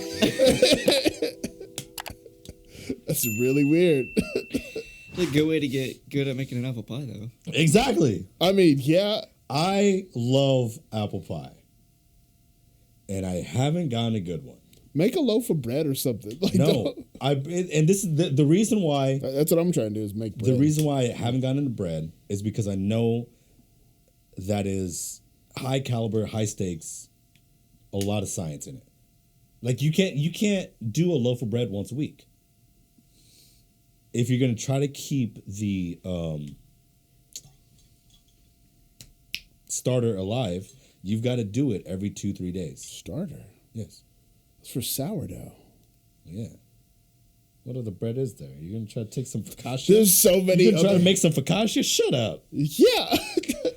Speaker 3: That's really weird.
Speaker 2: It's a good way to get good at making an apple pie, though.
Speaker 1: Exactly.
Speaker 3: I mean, yeah.
Speaker 1: I love apple pie. And I haven't gotten a good one.
Speaker 3: Make a loaf of bread or something. Like,
Speaker 1: No. And this is the reason why.
Speaker 3: That's what I'm trying to do is make bread.
Speaker 1: The reason why I haven't gotten into bread is because I know that is high caliber, high stakes, a lot of science in it. Like you can't do a loaf of bread once a week. If you're going to try to keep the starter alive, you've got to do it every 2-3 days.
Speaker 3: Starter?
Speaker 1: Yes.
Speaker 3: It's for sourdough.
Speaker 1: Yeah. What other bread is there? You gonna try to take some focaccia?
Speaker 3: There's so many.
Speaker 1: You gonna try to make some focaccia? Shut up.
Speaker 3: Yeah.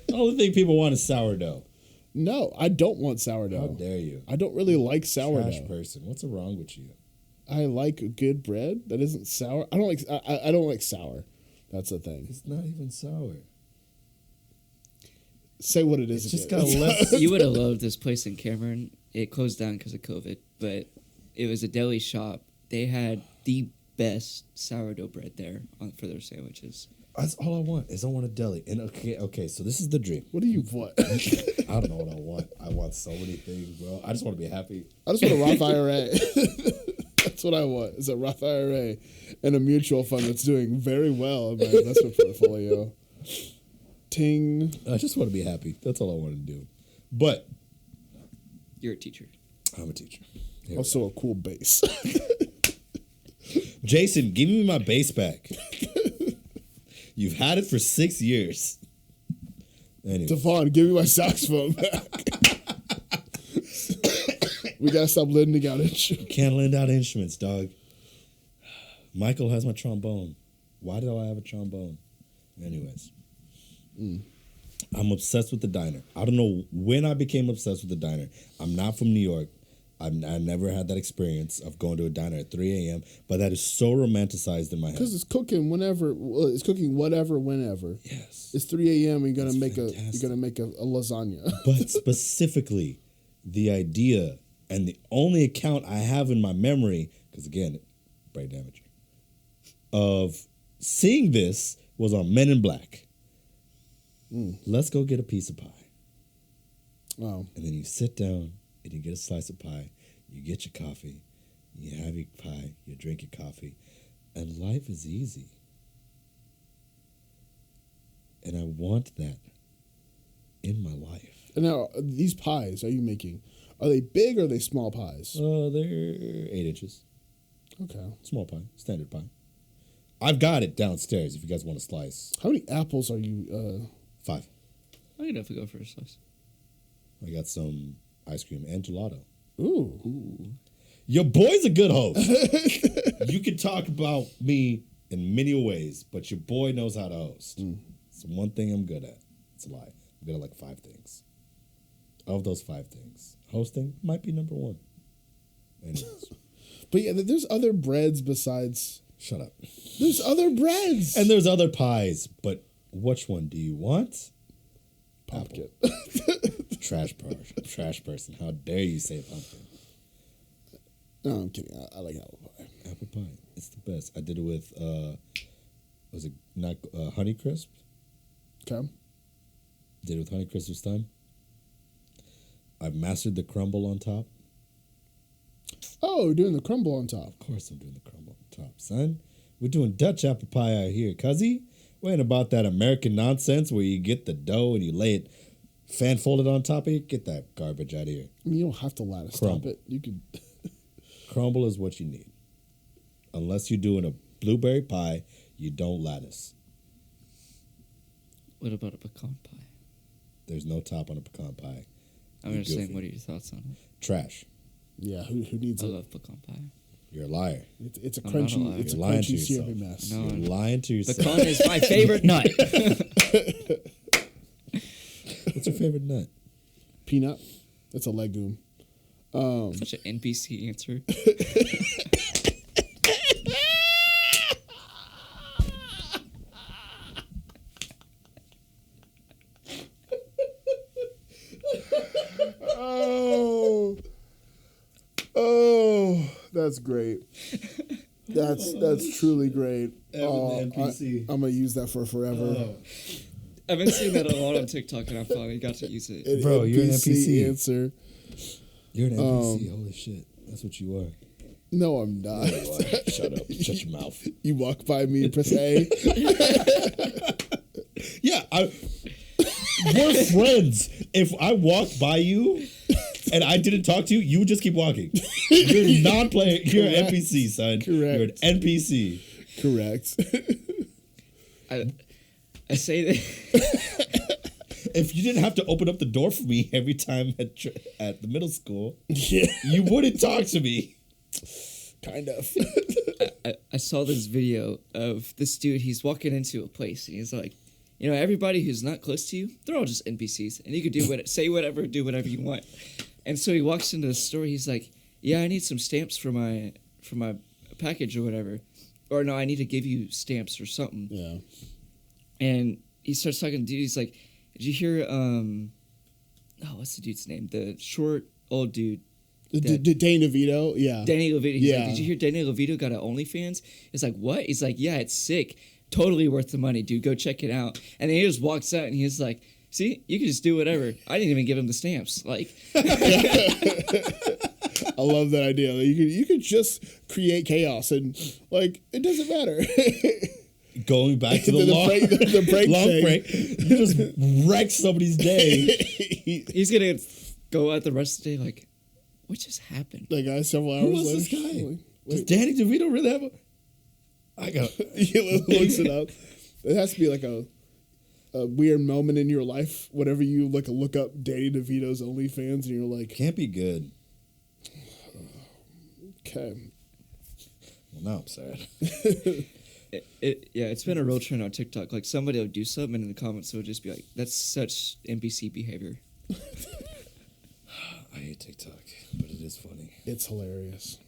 Speaker 1: The only thing people want is sourdough.
Speaker 3: No, I don't want sourdough.
Speaker 1: How dare you?
Speaker 3: I don't really like sourdough.
Speaker 1: Trash person. What's wrong with you?
Speaker 3: I like good bread that isn't sour. I don't like. I don't like sour. That's the thing.
Speaker 1: It's not even sour.
Speaker 3: Say what it is.
Speaker 1: It's just
Speaker 3: again.
Speaker 1: got less.
Speaker 2: You would have loved this place in Cameron. It closed down because of COVID, but it was a deli shop. They had the best sourdough bread there for their sandwiches.
Speaker 1: That's all I want is I want a deli. And okay, so this is the dream.
Speaker 3: What do you want?
Speaker 1: I don't know what I want. I want so many things, bro. I just want to be happy.
Speaker 3: I just want a Roth IRA. That's what I want. Is a Roth IRA and a mutual fund that's doing very well in my investment portfolio. Ting.
Speaker 1: I just want to be happy. That's all I want to do. But
Speaker 2: You're a teacher.
Speaker 1: I'm a teacher. Here we
Speaker 3: Also a cool bass.
Speaker 1: go. Jason, give me my bass back. You've had it for 6 years. Anyway.
Speaker 3: Devon, give me my saxophone back. We gotta stop lending out insurance.
Speaker 1: Can't lend out instruments, dog. Michael has my trombone. Why do I have a trombone? Anyways. I'm obsessed with the diner. I don't know when I became obsessed with the diner. I'm not from New York. I never had that experience of going to a diner at 3 a.m., but that is so romanticized in my head.
Speaker 3: Because it's cooking whenever. Well, it's cooking whatever, whenever.
Speaker 1: Yes.
Speaker 3: It's 3 a.m. and you're gonna
Speaker 1: That's
Speaker 3: make
Speaker 1: fantastic.
Speaker 3: you're gonna make a lasagna.
Speaker 1: But specifically, the idea and the only account I have in my memory, because again, brain damage, of seeing this was on Men in Black. Let's go get a piece of pie.
Speaker 3: Wow.
Speaker 1: And then you sit down and you get a slice of pie. You get your coffee. You have your pie. You drink your coffee. And life is easy. And I want that in my life.
Speaker 3: And now these pies are you making? Are they big or are they small pies?
Speaker 1: They're 8 inches.
Speaker 3: Okay.
Speaker 1: Small pie. Standard pie. I've got it downstairs if you guys want a slice.
Speaker 3: How many apples are you?
Speaker 1: 5.
Speaker 2: I could definitely go for a slice.
Speaker 1: I got some ice cream and gelato.
Speaker 3: Ooh.
Speaker 1: Your boy's a good host. You can talk about me in many ways, but your boy knows how to host. It's one thing I'm good at. It's a lie. I'm good at like 5 things. Of those 5 things, hosting might be number 1. Anyways,
Speaker 3: But yeah, there's other breads besides.
Speaker 1: shut up.
Speaker 3: There's other breads.
Speaker 1: And there's other pies, but which one do you want?
Speaker 3: pumpkin.
Speaker 1: Trash person. How dare you say pumpkin?
Speaker 3: No, I'm kidding. I like apple pie.
Speaker 1: Apple pie. It's the best. I did it with, was it not Honey Crisp?
Speaker 3: Okay.
Speaker 1: Did it with Honey Crisp this time. I've mastered the crumble on top.
Speaker 3: Oh, we're doing the crumble on top.
Speaker 1: Of course I'm doing the crumble on top, son. We're doing Dutch apple pie out here, cuzzy. We ain't about that American nonsense where you get the dough and you lay it fan folded on top of it. Get that garbage out of here.
Speaker 3: I mean, you don't have to lattice top
Speaker 1: Crumble.
Speaker 3: it. You could.
Speaker 1: Crumble is what you need. Unless you're doing a blueberry pie, you don't lattice.
Speaker 2: What about a pecan pie?
Speaker 1: There's no top on a pecan pie.
Speaker 2: I'm
Speaker 1: You're
Speaker 2: just saying,
Speaker 1: goofy.
Speaker 2: what are your thoughts on it?
Speaker 1: Trash.
Speaker 3: Yeah, who needs
Speaker 2: I
Speaker 3: it?
Speaker 2: love pecan pie.
Speaker 1: You're a liar.
Speaker 3: It's a
Speaker 2: I'm not a
Speaker 3: crunchy.
Speaker 2: liar.
Speaker 3: It's a
Speaker 1: You're lying to
Speaker 3: crunchy
Speaker 1: yourself.
Speaker 3: syrupy mess.
Speaker 2: No.
Speaker 1: You're lying to yourself.
Speaker 2: Pecan is my favorite nut.
Speaker 1: What's your favorite nut?
Speaker 3: Peanut. That's a legume.
Speaker 2: Such an NPC answer.
Speaker 3: Oh, that's great. That's truly great.
Speaker 1: Evan the NPC.
Speaker 3: I'm gonna use that for forever.
Speaker 2: I've been seeing that a lot on TikTok, and I finally got to use it.
Speaker 1: Bro, you're an NPC.
Speaker 3: answer.
Speaker 1: You're an NPC. Holy shit. That's what you are.
Speaker 3: No, I'm not.
Speaker 1: Shut up. Shut your mouth.
Speaker 3: You walk by me and press A.
Speaker 1: Yeah, we're friends. If I walked by you and I didn't talk to you, you would just keep walking. You're non-player. You're an
Speaker 3: Correct.
Speaker 1: NPC, son.
Speaker 3: Correct.
Speaker 1: You're an NPC.
Speaker 3: Correct.
Speaker 2: I say that.
Speaker 1: If you didn't have to open up the door for me every time at the middle school,
Speaker 3: Yeah,
Speaker 1: you wouldn't talk to me.
Speaker 3: kind of.
Speaker 2: I saw this video of this dude. He's walking into a place and he's like, everybody who's not close to you, they're all just NPCs, and you could say whatever, do whatever you want. And so he walks into the store. He's like, "Yeah, I need some stamps for my package or whatever, or no, I need to give you stamps or something."
Speaker 3: Yeah.
Speaker 2: And he starts talking to the dude. He's like, "Did you hear? What's the dude's name? The short old dude."
Speaker 3: Danny DeVito, yeah.
Speaker 2: Danny DeVito. He's
Speaker 3: Yeah.
Speaker 2: like, "Did you hear Danny DeVito got an OnlyFans?" It's like, "What?" He's like, "Yeah, it's sick. Totally worth the money, dude. Go check it out." And then he just walks out and he's like, "See, you can just do whatever. I didn't even give him the stamps." Like,
Speaker 3: I love that idea. You could just create chaos and like it doesn't matter.
Speaker 1: Going back to the
Speaker 3: break
Speaker 1: long
Speaker 3: thing.
Speaker 1: break, you just wreck somebody's day.
Speaker 2: he's gonna go out the rest of the day like, what just happened?
Speaker 3: Like several hours
Speaker 1: Who was
Speaker 3: later.
Speaker 1: this guy?
Speaker 3: Like,
Speaker 1: Does Danny DeVito really have a? I got.
Speaker 3: he looks it up. It has to be like a weird moment in your life whenever you look up Danny DeVito's OnlyFans and you're like,
Speaker 1: Can't be good.
Speaker 3: okay.
Speaker 1: Well, now I'm sad.
Speaker 2: It's been a real trend on TikTok. Like somebody will do something and in the comments it would just be like, "That's such NPC behavior."
Speaker 1: I hate TikTok, but it is funny.
Speaker 3: It's hilarious.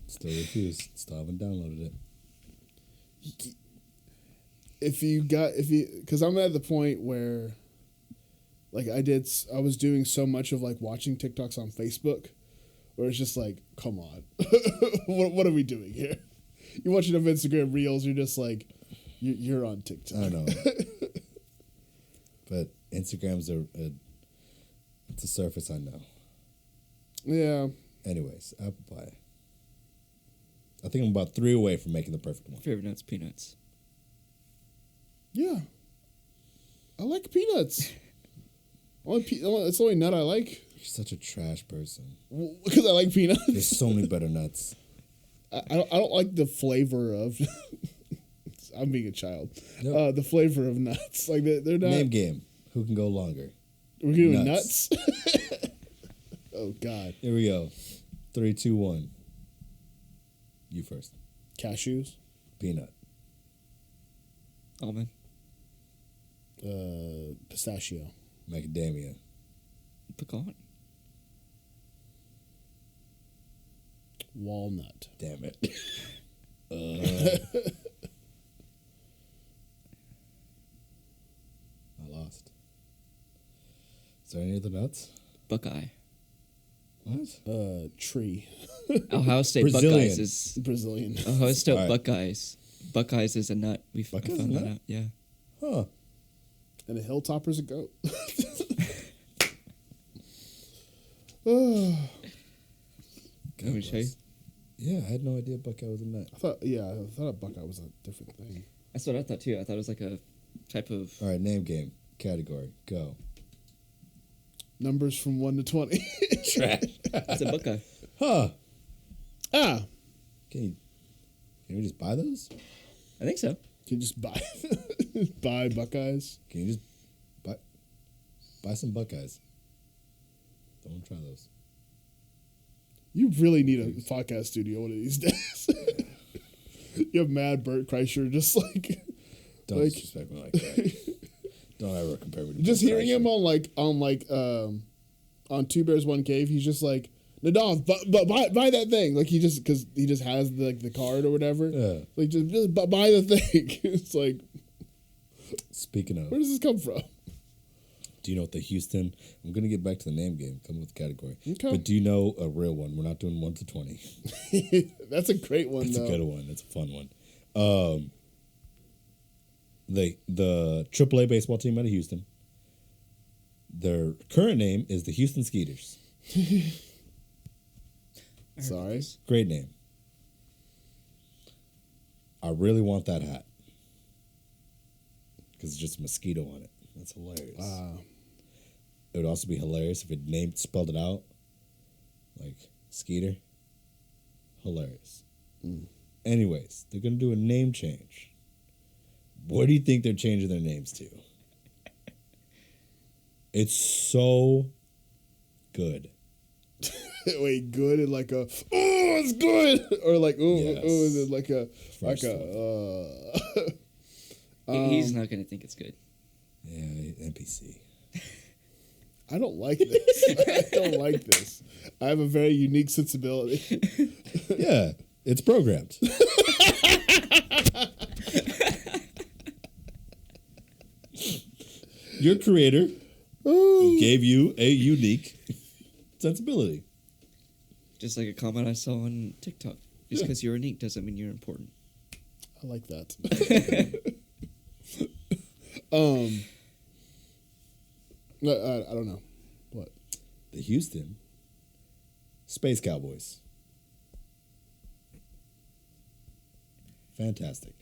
Speaker 1: Still refuse. Still haven't downloaded it.
Speaker 3: Because I'm at the point where, like, I was doing so much of like watching TikToks on Facebook, where it's just like, come on, what are we doing here? You're watching them Instagram Reels, you're just like, you're on TikTok.
Speaker 1: I know. But Instagram's it's a surface I know.
Speaker 3: Yeah.
Speaker 1: Anyways, apple pie. I think I'm about 3 away from making the perfect one.
Speaker 2: Favorite nuts, peanuts.
Speaker 3: Yeah. I like peanuts. It's the only nut I like.
Speaker 1: You're such a trash person.
Speaker 3: Because I like peanuts.
Speaker 1: There's so many better nuts.
Speaker 3: I don't like the flavor of. I'm being a child.
Speaker 1: Nope.
Speaker 3: The flavor of nuts, like they're not.
Speaker 1: Name game. Who can go longer?
Speaker 3: We're doing nuts. Oh God.
Speaker 1: Here we go. 3, 2, 1. You first.
Speaker 3: Cashews.
Speaker 1: Peanut.
Speaker 2: Almond.
Speaker 3: Pistachio.
Speaker 1: Macadamia.
Speaker 2: Pecan.
Speaker 3: Walnut.
Speaker 1: Damn it. I lost. Is there any other nuts?
Speaker 2: Buckeye.
Speaker 1: What?
Speaker 3: Tree.
Speaker 2: Ohio State
Speaker 1: Brazilian.
Speaker 2: Buckeyes is
Speaker 3: Brazilian.
Speaker 2: Ohio State
Speaker 1: All right.
Speaker 2: Buckeyes. Buckeyes is a nut. I
Speaker 1: Buckeyes
Speaker 2: found
Speaker 1: is a
Speaker 2: that
Speaker 1: nut?
Speaker 2: out. Yeah.
Speaker 1: Huh.
Speaker 3: And a hilltopper's a goat. Oh,
Speaker 2: Let me show you.
Speaker 1: Yeah, I had no idea Buckeye was a nut.
Speaker 3: I thought a Buckeye was a different thing.
Speaker 2: That's what I thought too. I thought it was like a type of.
Speaker 1: All right, name game. Category. Go.
Speaker 3: Numbers from 1 to 20.
Speaker 1: Trash.
Speaker 2: It's a Buckeye.
Speaker 1: Huh.
Speaker 3: Ah,
Speaker 1: Can we just buy those?
Speaker 2: I think so.
Speaker 3: can you just buy Buckeyes?
Speaker 1: Can you just buy some Buckeyes? Don't want to try those.
Speaker 3: You really need a podcast studio one of these days. You have mad Bert Kreischer just like
Speaker 1: Don't
Speaker 3: like,
Speaker 1: disrespect me like that. Don't ever compare me to
Speaker 3: just
Speaker 1: Bert
Speaker 3: hearing
Speaker 1: Kreischer.
Speaker 3: him on Two Bears One Cave. He's just like, Nadav, buy that thing. Like because he just has the card or whatever.
Speaker 1: Yeah.
Speaker 3: Like just buy the thing. It's like,
Speaker 1: Speaking of,
Speaker 3: where does this come from?
Speaker 1: do you know what the Houston? I'm gonna get back to the name game. Come with the category.
Speaker 3: Okay.
Speaker 1: But do you know a real one? We're not doing 1 to 20.
Speaker 3: That's a great one.
Speaker 1: It's
Speaker 3: though.
Speaker 1: a good one. It's a fun one. The AAA baseball team out of Houston. Their current name is the Houston Skeeters.
Speaker 3: Sorry.
Speaker 1: Great name. I really want that hat because it's just a mosquito on it. That's hilarious. It would also be hilarious if it spelled it out like Skeeter. Hilarious. Anyways, they're gonna do a name change. What do you think they're changing their names to? It's so good.
Speaker 3: Wait, good and like a it's good, or like
Speaker 1: Yes.
Speaker 3: and then like a
Speaker 1: First
Speaker 2: He's not gonna think it's good.
Speaker 1: Yeah, NPC.
Speaker 3: I don't like this. I don't like this. I have a very unique sensibility.
Speaker 1: Yeah, it's programmed. Your creator gave you a unique sensibility.
Speaker 2: Just like a comment I saw on TikTok. Just because you're unique doesn't mean you're important.
Speaker 3: I like that. I don't know. What?
Speaker 1: The Houston Space Cowboys. Fantastic.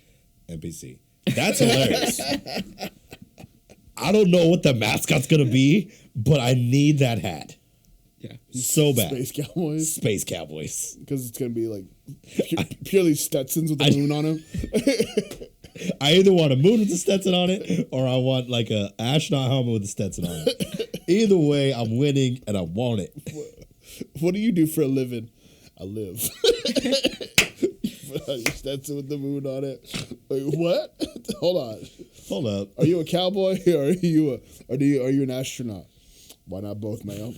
Speaker 1: NPC. That's hilarious. I don't know what the mascot's gonna be, but I need that hat
Speaker 2: Yeah.
Speaker 1: so bad.
Speaker 3: Space Cowboys?
Speaker 1: Space Cowboys.
Speaker 3: Because it's going to be like purely Stetsons with the moon on them.
Speaker 1: I either want a moon with a Stetson on it, or I want like a astronaut helmet with a Stetson on it. Either way, I'm winning and I want it.
Speaker 3: What do you do for a living? I live. Stetson with the moon on it. Wait, what? Hold on.
Speaker 1: Hold up.
Speaker 3: Are you a cowboy or are you an astronaut? Why not both, ma'am?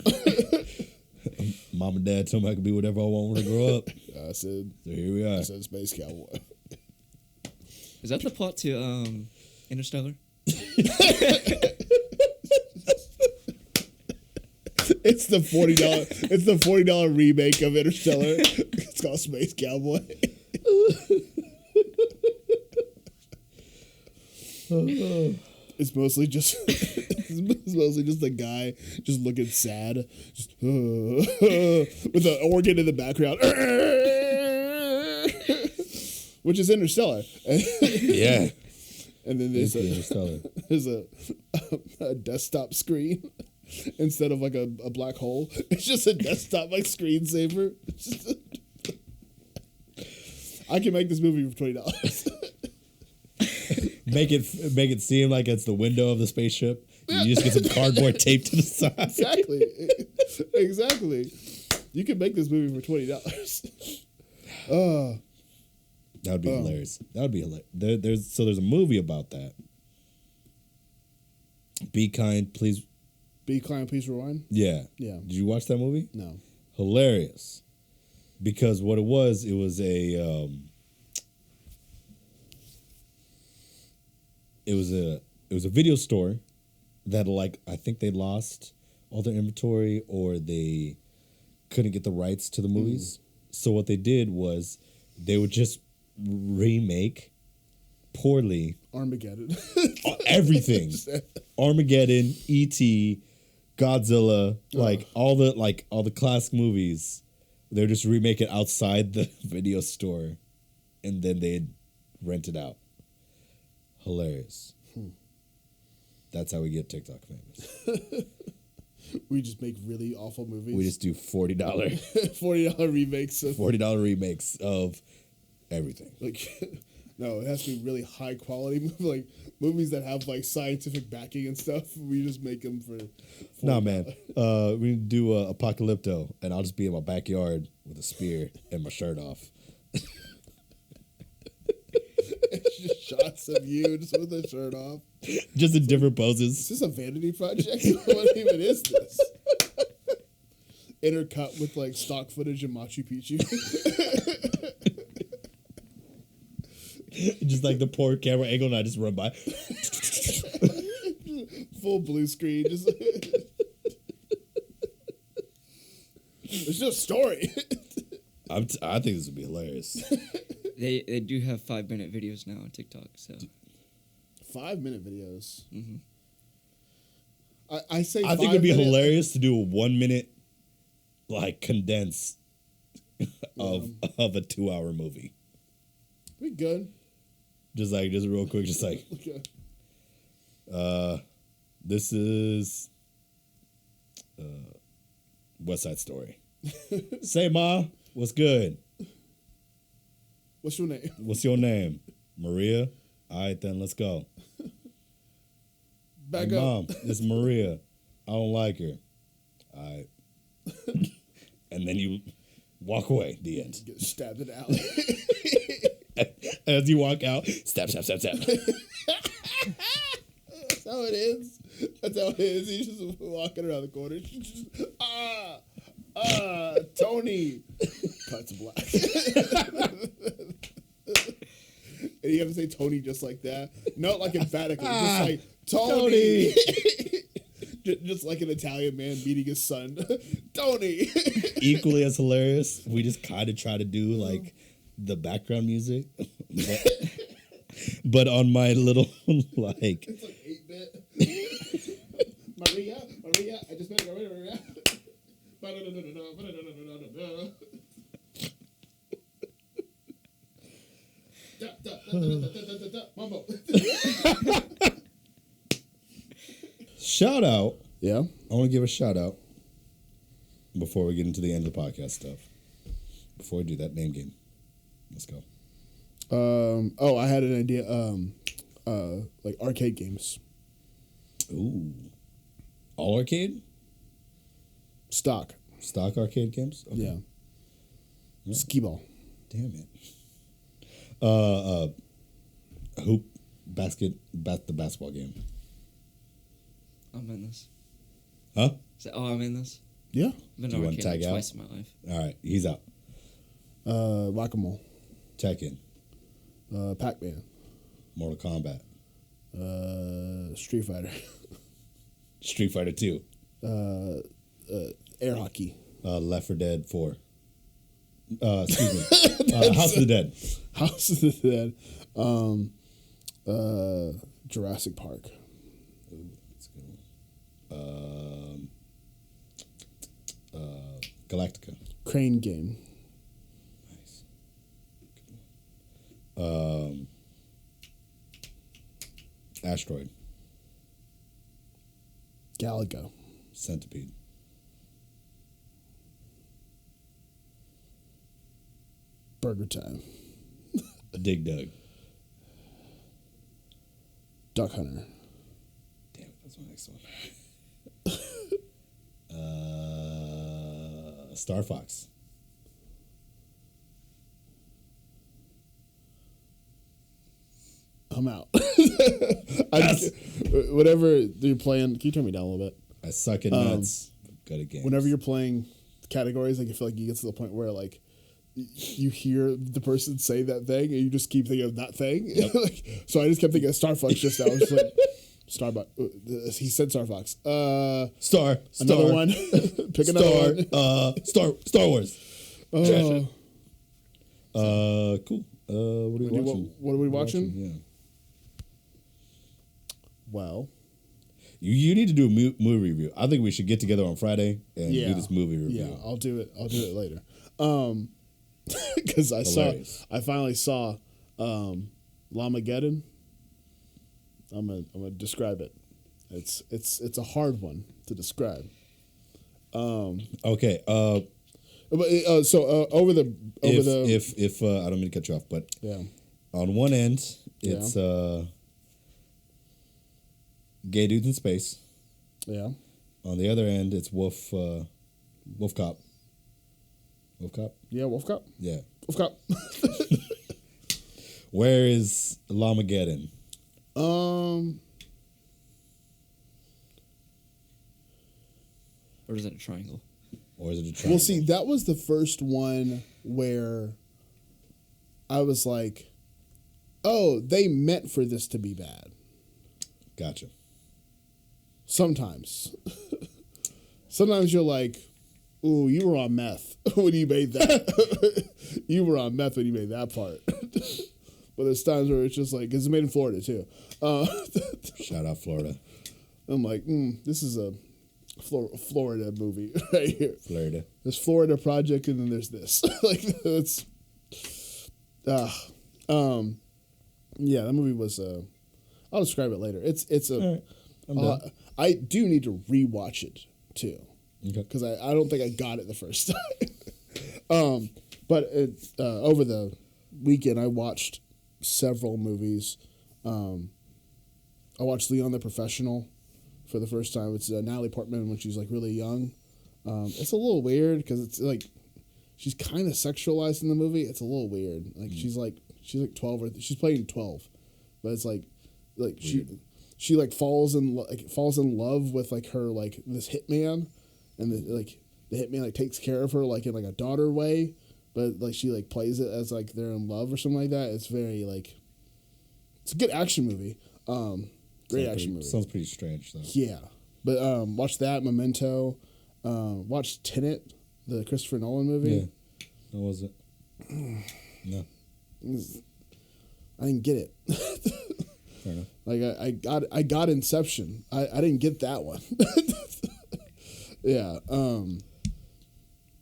Speaker 1: Mom and Dad told me I could be whatever I want when I grow up.
Speaker 3: I said,
Speaker 1: So here we are.
Speaker 3: I said space cowboy.
Speaker 2: Is that the plot to Interstellar?
Speaker 3: It's the $40. It's the $40 remake of Interstellar. It's called Space Cowboy. It's mostly just a guy just looking sad, just with an organ in the background, which is Interstellar.
Speaker 1: Yeah.
Speaker 3: And then there's
Speaker 1: Interstellar.
Speaker 3: there's a desktop screen instead of like a black hole. It's just a desktop like screensaver. I can make this movie for $20.
Speaker 1: Make it seem like it's the window of the spaceship. You just get some cardboard taped to the side.
Speaker 3: Exactly. You can make this movie for $20.
Speaker 1: That would be hilarious. That would be hilarious. There's a movie about that. Be kind, please.
Speaker 3: Be kind, please rewind.
Speaker 1: Yeah.
Speaker 3: Yeah.
Speaker 1: Did you watch that movie?
Speaker 3: No.
Speaker 1: Hilarious. Because what it was a video store that I think they lost all their inventory or they couldn't get the rights to the movies. So what they did was they would just remake poorly
Speaker 3: Armageddon.
Speaker 1: everything. Armageddon, E.T., Godzilla, all the classic movies. They'd just remake it outside the video store and then they'd rent it out. Hilarious. That's how we get TikTok famous.
Speaker 3: We just make really awful movies.
Speaker 1: We just do $40
Speaker 3: $40 remakes of
Speaker 1: $40 remakes of everything.
Speaker 3: No, it has to be really high quality like movies that have like scientific backing and stuff. We just make them for $40.
Speaker 1: Nah, man. We do Apocalypto, and I'll just be in my backyard with a spear and my shirt off.
Speaker 3: It's just shots of you just with the shirt off.
Speaker 1: Just in different
Speaker 3: Is
Speaker 1: poses.
Speaker 3: this a vanity project? What even is this? Intercut with like stock footage of Machu Picchu.
Speaker 1: Just like the poor camera angle, and I just run by.
Speaker 3: Full blue screen. Just there's no story.
Speaker 1: I think this would be hilarious.
Speaker 2: They do have 5-minute videos now on TikTok. So
Speaker 3: 5-minute videos.
Speaker 2: Mhm.
Speaker 3: I say
Speaker 1: I think it'd be hilarious to do a 1 minute, condense of a 2-hour movie.
Speaker 3: We good.
Speaker 1: Just real quick,
Speaker 3: Okay.
Speaker 1: This is West Side Story. Say, Ma, what's good?
Speaker 3: What's your name?
Speaker 1: What's your name? Maria? All right, then, let's go.
Speaker 3: Back
Speaker 1: Hey,
Speaker 3: up.
Speaker 1: Mom, it's Maria. I don't like her. All right. and then you walk away. The end.
Speaker 3: Get stabbed in the alley.
Speaker 1: As you walk out, stab.
Speaker 3: That's how it is. That's how it is. He's just walking around the corner. Just, Tony. Cut to black. And you have to say Tony just like that. Not like emphatically. Just like, Tony. Just like an Italian man beating his son. Tony.
Speaker 1: Equally as hilarious. We just kind of try to do like the background music. But on my little like.
Speaker 3: It's like 8-bit. Maria, I just met Maria. Mambo.
Speaker 1: Shout out.
Speaker 3: Yeah.
Speaker 1: I want to give a shout out before we get into the end of the podcast stuff. Before we do that name game. Let's go.
Speaker 3: I had an idea. Like arcade games.
Speaker 1: Ooh. All arcade?
Speaker 3: Stock
Speaker 1: arcade games? Okay.
Speaker 3: Yeah.
Speaker 1: Right.
Speaker 3: Skee ball.
Speaker 1: Damn it. Hoop, basket, the basketball game.
Speaker 2: I'm in this.
Speaker 1: Huh?
Speaker 2: I'm in this.
Speaker 3: Yeah.
Speaker 2: I've been
Speaker 1: Do you
Speaker 2: to
Speaker 1: wanna
Speaker 2: arcade
Speaker 1: tag out?
Speaker 2: twice in my life.
Speaker 1: All right, he's out.
Speaker 3: Whack-a-mole.
Speaker 1: Tekken,
Speaker 3: Pac-Man.
Speaker 1: Mortal Kombat,
Speaker 3: Street Fighter.
Speaker 1: Street Fighter 2,
Speaker 3: Air hockey.
Speaker 1: Left 4 Dead 4. Excuse me. House of the Dead.
Speaker 3: House of the Dead. Jurassic Park.
Speaker 1: Ooh, that's a good one. Galactica.
Speaker 3: Crane game.
Speaker 1: Nice. Good one. Asteroid.
Speaker 3: Galaga.
Speaker 1: Centipede.
Speaker 3: Burger Time.
Speaker 1: Dig Dug.
Speaker 3: Duck Hunter.
Speaker 1: Damn it, that's my next one. Star Fox.
Speaker 3: I'm out. Whatever you're playing, can you turn me down a little bit?
Speaker 1: I suck at nuts. Good at games.
Speaker 3: Whenever you're playing categories, like I feel like you get to the point where like you hear the person say that thing, and you just keep thinking of that thing.
Speaker 1: Yep.
Speaker 3: Like, so I just kept thinking of Star Fox just now. I was just like, Starbucks. He said Star Fox.
Speaker 1: Star.
Speaker 3: Another one. Pick another one.
Speaker 1: Star Wars.
Speaker 3: Oh.
Speaker 1: Cool. What are we watching?
Speaker 3: What are we watching?
Speaker 1: Yeah.
Speaker 3: Well,
Speaker 1: You need to do a movie review. I think we should get together on Friday and do this movie review.
Speaker 3: yeah, I'll do it later. Because I finally saw Lamageddon. I'm gonna describe it. It's a hard one to describe.
Speaker 1: Okay.
Speaker 3: But over the
Speaker 1: If I don't mean to cut you off, but
Speaker 3: yeah,
Speaker 1: on one end it's gay dudes in space.
Speaker 3: yeah,
Speaker 1: On the other end it's Wolf Cop. Wolf Cop?
Speaker 3: yeah, Wolf Cop,
Speaker 1: Yeah.
Speaker 3: Wolf Cop.
Speaker 1: Where is Lamageddon?
Speaker 2: Or is it a triangle?
Speaker 1: Or is it a triangle?
Speaker 3: Well, see, that was the first one where I was like, oh, they meant for this to be bad.
Speaker 1: Gotcha.
Speaker 3: Sometimes. Sometimes you're like, ooh, you were on meth when you made that. You were on meth when you made that part. But there's times where it's just like, because it's made in Florida too.
Speaker 1: Shout out Florida.
Speaker 3: I'm like, this is a Florida movie right here.
Speaker 1: Florida.
Speaker 3: There's Florida Project, and then there's this. Like, it's, yeah, that movie was. I'll describe it later. It's a.
Speaker 1: All right. I'm done.
Speaker 3: I do need to rewatch it too,
Speaker 1: Okay.
Speaker 3: because I don't think I got it the first time. But over the weekend, I watched several movies. I watched Leon the Professional for the first time. It's Natalie Portman when she's like really young. It's a little weird because it's like she's kind of sexualized in the movie. It's a little weird. Like she's like 12 or she's playing 12, but it's like weird. she like falls in love with like her like this hitman, and the hitman like takes care of her like in like a daughter way, but like she like plays it as like they're in love or something like that. It's very like it's a good action movie. Great action movie.
Speaker 1: Sounds pretty strange though.
Speaker 3: Yeah, but watch that Memento. Watch Tenet, the Christopher Nolan movie.
Speaker 1: Yeah, how was it? No,
Speaker 3: I didn't get it.
Speaker 1: fair enough.
Speaker 3: Like I got Inception. I didn't get that one. Yeah.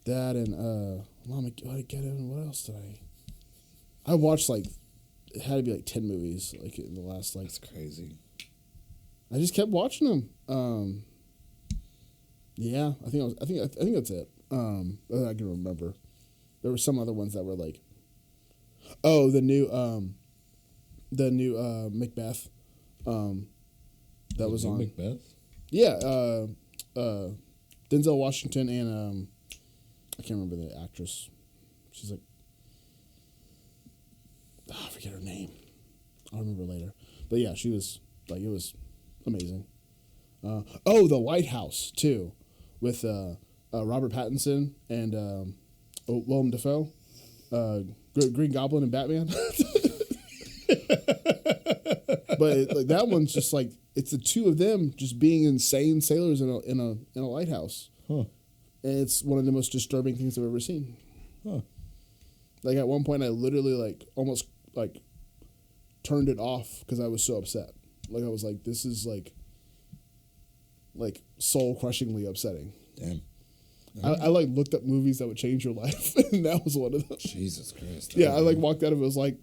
Speaker 3: That and what else did I watched like it had to be like 10 movies like in the last like
Speaker 1: That's crazy.
Speaker 3: I just kept watching them. Yeah, I think that's it. That I can remember. There were some other ones that were like, oh, the new Macbeth. That was on
Speaker 1: Macbeth.
Speaker 3: Yeah, Denzel Washington and I can't remember the actress. She's like, I forget her name. I'll remember later. But yeah, she was like, it was amazing. The Lighthouse too, with Robert Pattinson and Willem Dafoe, Green Goblin and Batman. But like that one's just like it's the two of them just being insane sailors in a lighthouse.
Speaker 1: Huh.
Speaker 3: And it's one of the most disturbing things I've ever seen.
Speaker 1: Huh.
Speaker 3: Like at one point, I literally like almost like turned it off because I was so upset. Like I was like, this is like soul crushingly upsetting.
Speaker 1: Damn.
Speaker 3: I like looked up movies that would change your life, and that was one of them.
Speaker 1: Jesus Christ.
Speaker 3: Yeah, I like walked out of it. It was like,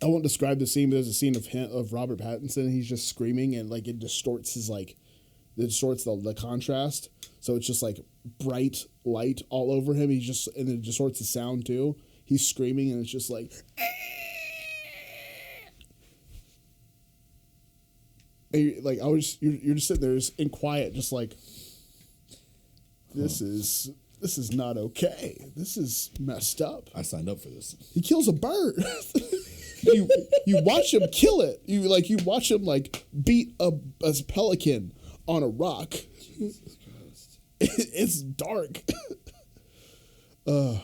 Speaker 3: I won't describe the scene, but there's a scene of Robert Pattinson. And he's just screaming, and like it distorts the contrast. So it's just like bright light all over him. And it distorts the sound too. He's screaming, and it's just like, and you're just sitting there just in quiet, just like, this is not okay. This is messed up.
Speaker 1: I signed up for this.
Speaker 3: He kills a bird. You watch him kill it. You watch him like beat a pelican on a rock.
Speaker 1: Jesus Christ.
Speaker 3: It's dark.
Speaker 1: All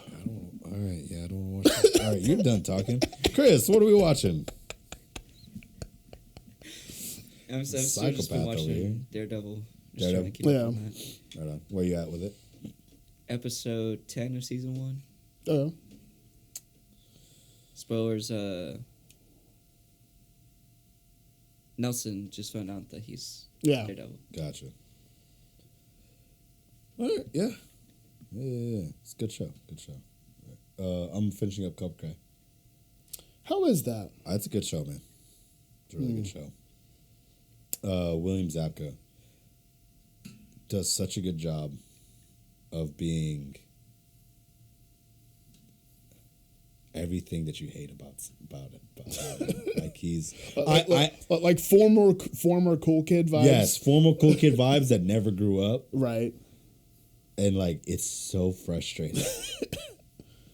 Speaker 1: right, yeah, I don't want to watch this. All right, you're done talking. Chris, what are we watching?
Speaker 2: I'm still just been
Speaker 1: Psychopath over here.
Speaker 2: watching Daredevil. Just
Speaker 1: Daredevil?
Speaker 2: trying to keep up on that.
Speaker 1: Right on. Where you at with it?
Speaker 2: Episode 10 of season 1.
Speaker 3: Oh,
Speaker 2: Spoilers, Nelson just found out that he's
Speaker 3: yeah.
Speaker 2: Daredevil.
Speaker 1: Gotcha. All right, yeah. Yeah. It's a good show. Good show. I'm finishing up Cobra Kai.
Speaker 3: How is that?
Speaker 1: It's a good show, man. It's a really good show. William Zabka does such a good job of being everything that you hate about it. Like he's
Speaker 3: like former cool kid vibes.
Speaker 1: yes, former cool kid vibes that never grew up,
Speaker 3: Right.
Speaker 1: and like it's so frustrating.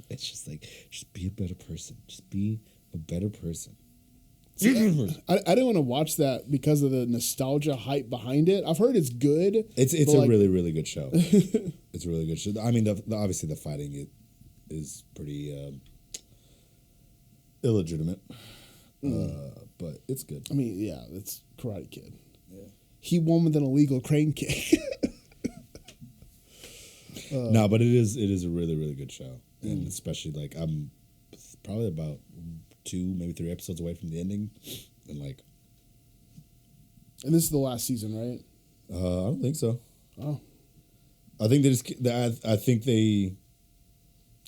Speaker 1: It's just like just be a better person. Just be a better person.
Speaker 3: I didn't want to watch that because of the nostalgia hype behind it. I've heard it's good.
Speaker 1: It's
Speaker 3: but,
Speaker 1: a
Speaker 3: like,
Speaker 1: really, really good show. It's a really good show. I mean, obviously the fighting is pretty illegitimate, but it's good.
Speaker 3: I mean, yeah, it's Karate Kid.
Speaker 1: Yeah.
Speaker 3: He won with an illegal crane kick.
Speaker 1: No, but it is a really, really good show, and especially like I'm probably about 2, maybe 3 episodes away from the ending, and like.
Speaker 3: And this is the last season, right?
Speaker 1: I don't think so.
Speaker 3: Oh.
Speaker 1: I think I think they.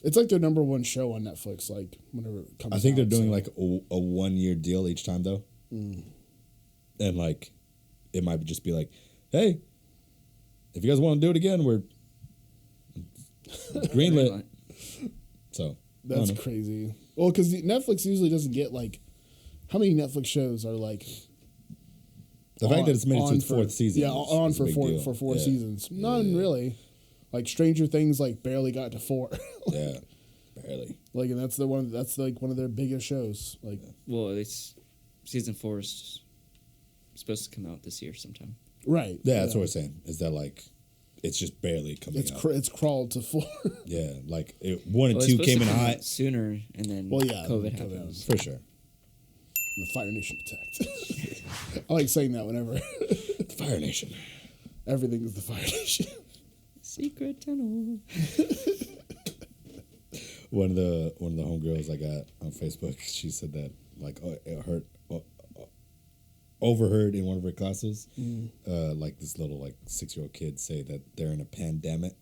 Speaker 3: It's like their number one show on Netflix, like whenever it comes out.
Speaker 1: I think they're doing like a 1-year deal each time though, and like, it might just be like, hey, if you guys want to do it again, we're greenlit. So
Speaker 3: that's crazy. Well, because Netflix usually doesn't get like, how many Netflix shows are like
Speaker 1: The fact that it's made it to
Speaker 3: on
Speaker 1: its fourth season.
Speaker 3: Yeah, on
Speaker 1: is a
Speaker 3: for
Speaker 1: big deal.
Speaker 3: for four
Speaker 1: Yeah.
Speaker 3: seasons. None really. Like Stranger Things, like barely got to 4.
Speaker 1: Yeah, barely.
Speaker 3: Like, and that's like one of their biggest shows. Like,
Speaker 2: Well, it's season 4 is supposed to come out this year sometime.
Speaker 3: right?
Speaker 1: Yeah, that's what we're saying. Is that like it's just barely coming out.
Speaker 3: It's crawled to 4.
Speaker 1: Yeah, like 1 and
Speaker 2: Well,
Speaker 1: 2
Speaker 2: it's
Speaker 1: came in
Speaker 2: supposed to come
Speaker 1: hot
Speaker 2: out sooner, and then
Speaker 3: Well, yeah,
Speaker 2: COVID
Speaker 3: COVID
Speaker 2: happens.
Speaker 1: for sure.
Speaker 3: The Fire Nation attacked. I like saying that whenever
Speaker 1: Fire Nation.
Speaker 3: everything is the Fire Nation.
Speaker 2: Secret tunnel.
Speaker 1: One of the homegirls I got on Facebook, she said that like overheard in one of her classes, like this little like 6-year-old kid say that they're in a pandemic.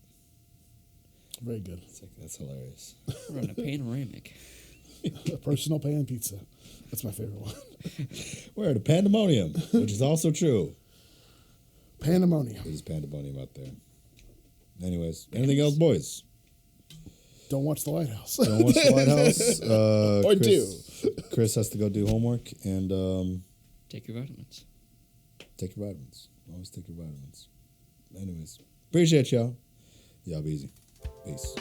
Speaker 3: Very good.
Speaker 1: It's like that's hilarious.
Speaker 2: We're on a panoramic.
Speaker 3: A personal pan pizza. That's my favorite one.
Speaker 1: We're at a pandemonium, which is also true.
Speaker 3: Pandemonium.
Speaker 1: There's pandemonium out there. Anyways, anything else, boys?
Speaker 3: Don't watch The Lighthouse.
Speaker 1: Don't watch The Lighthouse.
Speaker 3: Or
Speaker 1: Chris has to go do homework and
Speaker 2: Take your vitamins.
Speaker 1: take your vitamins. Always take your vitamins. Anyways, appreciate y'all. Y'all be easy. Peace.